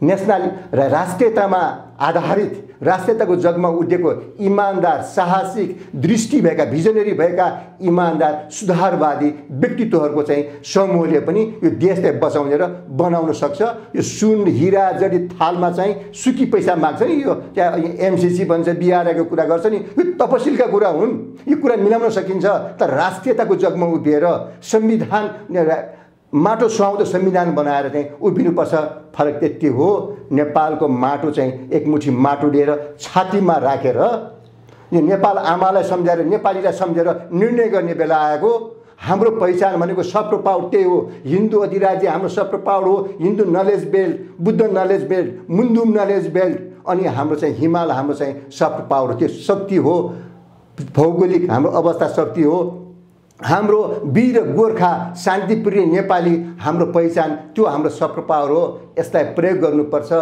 नेसनल र राष्ट्रियतामा आधारित, राष्ट्रियताको जगमा उठेको इमान्दार, साहसिक, दृष्टि भएका, भिजनरी भएका इमान्दार सुधारवादी व्यक्तित्वहरूको चाहिँ समूहले पनि यो देशलाई बचाउने र बनाउन सक्छ। यो सुन हिरा जडित थालमा चाहिँ सुकी पैसा माग्छ नि, यो त्यहाँ एमसिसी भन्छ, बिआरआईको कुरा गर्छ नि, यो तपसिलका कुरा हुन्। यो कुरा मिलाउन सकिन्छ। तर राष्ट्रियताको जगमा उभिएर संविधान माटो सुहाउँदो संविधान बनाएर चाहिँ उभिनुपर्छ। फरक त्यति हो। नेपालको माटो चाहिँ एक मुठी माटो लिएर छातीमा राखेर यो नेपाल आमालाई सम्झाएर, नेपालीलाई सम्झेर निर्णय गर्ने बेला आएको। हाम्रो पहिचान भनेको सफ्ट पावर त्यही हो। हिन्दू अधिराज्य हाम्रो सफ्ट पावर हो। Hindu knowledge belt, Buddha knowledge belt, Mundhum knowledge belt, अनि हाम्रो चाहिँ हिमाल हाम्रो चाहिँ सफ्ट पावर, त्यो शक्ति हो। भौगोलिक हाम्रो अवस्था शक्ति हो। हाम्रो वीर गोर्खा शान्तिप्रिय नेपाली हाम्रो पहिचान, त्यो हाम्रो सफ्ट पावर हो। यसलाई प्रयोग गर्नुपर्छ।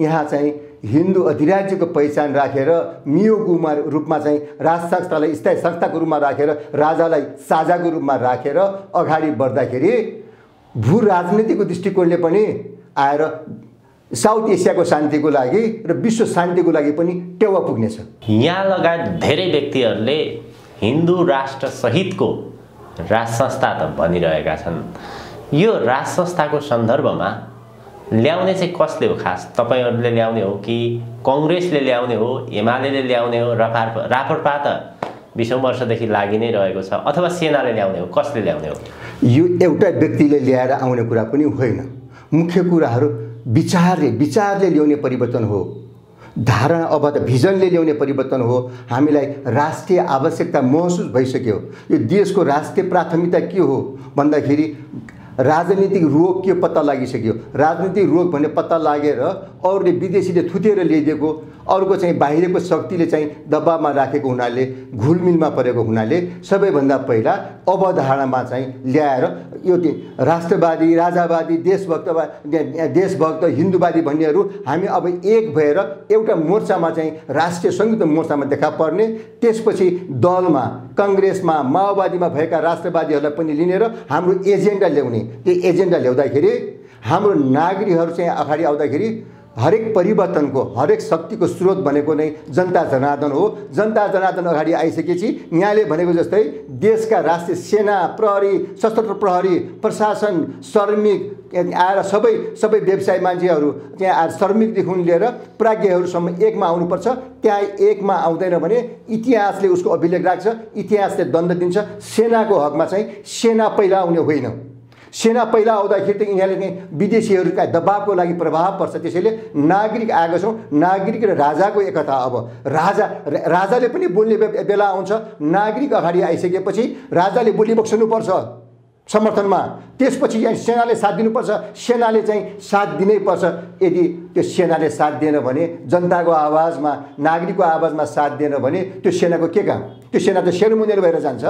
यहाँ चाहिँ हिन्दू अधिराज्यको पहिचान राखेर नियोगमा रूपमा चाहिँ राज संस्थालाई स्थायी संस्थाको रूपमा राखेर राजालाई साझाको रूपमा राखेर अगाडि बढ्दाखेरि भू राजनीतिको दृष्टिकोणले पनि आएर साउथ एसियाको शान्तिको लागि र विश्व शान्तिको लागि पनि टेवा पुग्नेछ। यहाँ लगायत धेरै व्यक्तिहरूले हिन्दू राष्ट्र सहितको राज संस्था त भनिरहेका छन्। यो राज संस्थाको सन्दर्भमा ल्याउने चाहिँ कसले हो? खास तपाईहरूले ल्याउने हो कि कङ्ग्रेसले ल्याउने हो, एमाले ल्याउने हो, राप्रपा त 20औं वर्षदेखि लागि नै रहेको छ, अथवा सेनाले ल्याउने हो? कसले ल्याउने हो? यो एउटा व्यक्तिले ल्याएर आउने कुरा पनि होइन। मुख्य कुराहरू विचारले ल्याउने परिवर्तन हो। धारणा अब त भिजनले ल्याउने परिवर्तन हो। हामीलाई राष्ट्रिय आवश्यकता महसुस भइसक्यो। यो देशको राष्ट्रिय प्राथमिकता के हो भन्दाखेरि राजनीतिक रोग के पत्ता लागिसक्यो। राजनीतिक रोग भन्ने पत्ता लागेर अरूले विदेशीले थुतेर ल्याइदिएको, अर्को चाहिँ बाहिरको शक्तिले चाहिँ दबावमा राखेको हुनाले, घुलमिलमा परेको हुनाले सबैभन्दा पहिला अवधारणामा चाहिँ ल्याएर यो राष्ट्रवादी, राजावादी, देशभक्त, हिन्दूवादी भन्नेहरू हामी अब एक भएर एउटा मोर्चामा चाहिँ राष्ट्रिय संयुक्त मोर्चामा देखा पर्ने, त्यसपछि दलमा, काङ्ग्रेसमा, माओवादीमा भएका राष्ट्रवादीहरूलाई पनि लिनेर हाम्रो एजेन्डा ल्याउने। त्यो एजेन्डा ल्याउँदाखेरि हाम्रो नागरिकहरू चाहिँ अगाडि आउँदाखेरि हरेक परिवर्तनको, हरेक शक्तिको स्रोत भनेको नै जनता जनार्दन हो। जनता जनार्दन अगाडि आइसकेपछि यहाँले भनेको जस्तै देशका राष्ट्रिय सेना, प्रहरी, सशस्त्र प्रहरी, प्रशासन, श्रमिक आएर सबै व्यवसाय मान्छेहरू त्यहाँ आएर श्रमिकदेखि लिएर प्राज्ञहरूसम्म एकमा आउनुपर्छ। त्यहाँ एकमा आउँदैन भने इतिहासले उसको अभिलेख राख्छ, इतिहासले दण्ड दिन्छ। सेनाको हकमा चाहिँ सेना पहिला आउने होइन। सेना पहिला आउँदाखेरि त यिनीहरूले चाहिँ विदेशीहरूका दबावको लागि प्रभाव पर्छ। त्यसैले नागरिक आएका छौँ। नागरिक र राजाको एकता। अब राजाले पनि बोल्ने बेला आउँछ। नागरिक अगाडि आइसकेपछि राजाले बोली बक्सनुपर्छ समर्थनमा। त्यसपछि चाहिँ सेनाले साथ दिनुपर्छ। सेनाले चाहिँ साथ दिनै पर्छ। यदि त्यो सेनाले साथ दिएन भने, जनताको आवाजमा, नागरिकको आवाजमा साथ दिएन भने त्यो सेनाको के काम? त्यो सेना त सेरोमुनेर भएर जान्छ।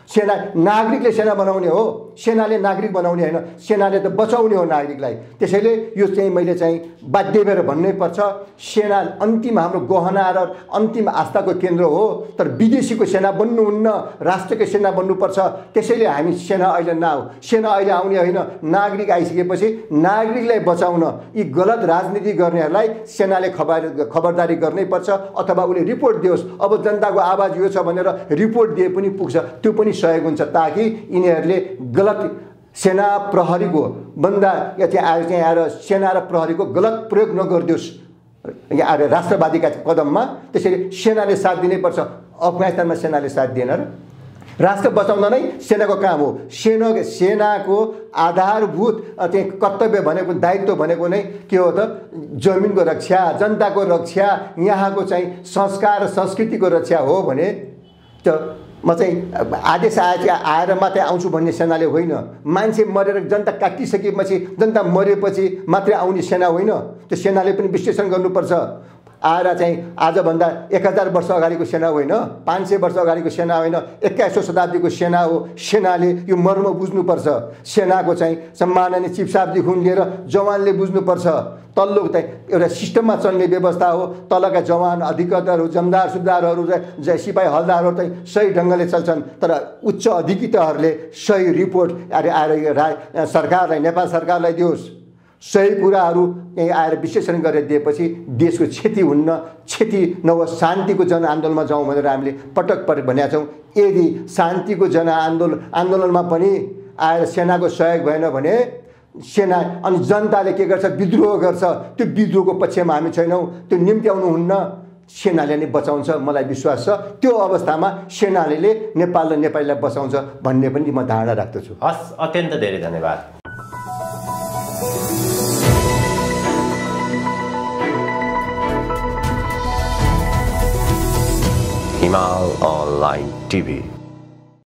सेना नागरिकले सेना बनाउने हो, सेनाले नागरिक बनाउने होइन। सेनाले त बचाउने हो नागरिकलाई। त्यसैले यो चाहिँ मैले चाहिँ बाध्य भएर भन्नै पर्छ। सेना अन्तिम हाम्रो गहना र अन्तिम आस्थाको केन्द्र हो। तर विदेशीको सेना बन्नुहुन्न, राष्ट्रको सेना बन्नुपर्छ। त्यसैले हामी सेना अहिले सेना अहिले आउने होइन। नागरिक आइसकेपछि नागरिकलाई बचाउन यी गलत राजनीति गर्नेहरूलाई सेनाले खबरदारी गर्नै पर्छ, अथवा उसले रिपोर्ट दियोस्। अब जनताको आवाज यो छ भनेर रिपोर्ट दिए पनि पुग्छ, त्यो पनि सहयोग हुन्छ, ताकि यिनीहरूले गलत सेना प्रहरीको बन्दा चाहिँ आएर सेना र प्रहरीको गलत प्रयोग नगरिदियोस् यहाँ आएर राष्ट्रवादीका कदममा। त्यसैले सेनाले साथ दिनै पर्छ। अफगानिस्तानमा सेनाले साथ दिएन र? राष्ट्र बचाउन नै सेनाको काम हो। सेनाको आधारभूत चाहिँ कर्तव्य भनेको, दायित्व भनेको नै के हो त? जमिनको रक्षा, जनताको रक्षा, यहाँको चाहिँ संस्कार संस्कृतिको रक्षा हो भने त म चाहिँ आदेश आएर मात्रै आउँछु भन्ने सेनाले होइन। मान्छे मरेर जनता काटिसकेपछि, जनता मरेपछि मात्रै आउने सेना होइन। त्यो सेनाले पनि विश्लेषण गर्नुपर्छ। आएर चाहिँ आजभन्दा 1000 वर्ष अगाडिको सेना होइन, 500 वर्ष अगाडिको सेना होइन, 21औं शताब्दीको सेना हो। सेनाले यो मर्म बुझ्नुपर्छ। सेनाको चाहिँ सम्माननीय चिफ साहबदेखि लिएर जवानले बुझ्नुपर्छ। तल्लो चाहिँ एउटा सिस्टममा चल्ने व्यवस्था हो। तलका जवान, अधिकतरहरू, जमदार, सुबदारहरू, सिपाही, हलदारहरू चाहिँ सही ढङ्गले चल्छन्। तर उच्च अधिकृतहरूले सही रिपोर्ट आएर सरकारलाई, नेपाल सरकारलाई दियोस्। सही कुराहरू यहाँ आएर विश्लेषण गरेर दिएपछि देशको क्षति हुन्न। क्षति नहोस्, शान्तिको जनआन्दोलनमा जाउँ भनेर हामीले पटक भनेका छौँ। यदि शान्तिको जनआन्दोलनमा पनि आएर सेनाको सहयोग भएन भने सेना अनि जनताले के गर्छ? विद्रोह गर्छ। त्यो विद्रोहको पक्षमा हामी छैनौँ। त्यो निम्ति आउनुहुन्न। सेनाले नै बचाउँछ, मलाई विश्वास छ। त्यो अवस्थामा सेनाले नेपाल र नेपालीलाई बचाउँछ भन्ने पनि म धारणा राख्दछु। हस्, अत्यन्त धेरै धन्यवाद। हिमाल अनलाइन टिभी।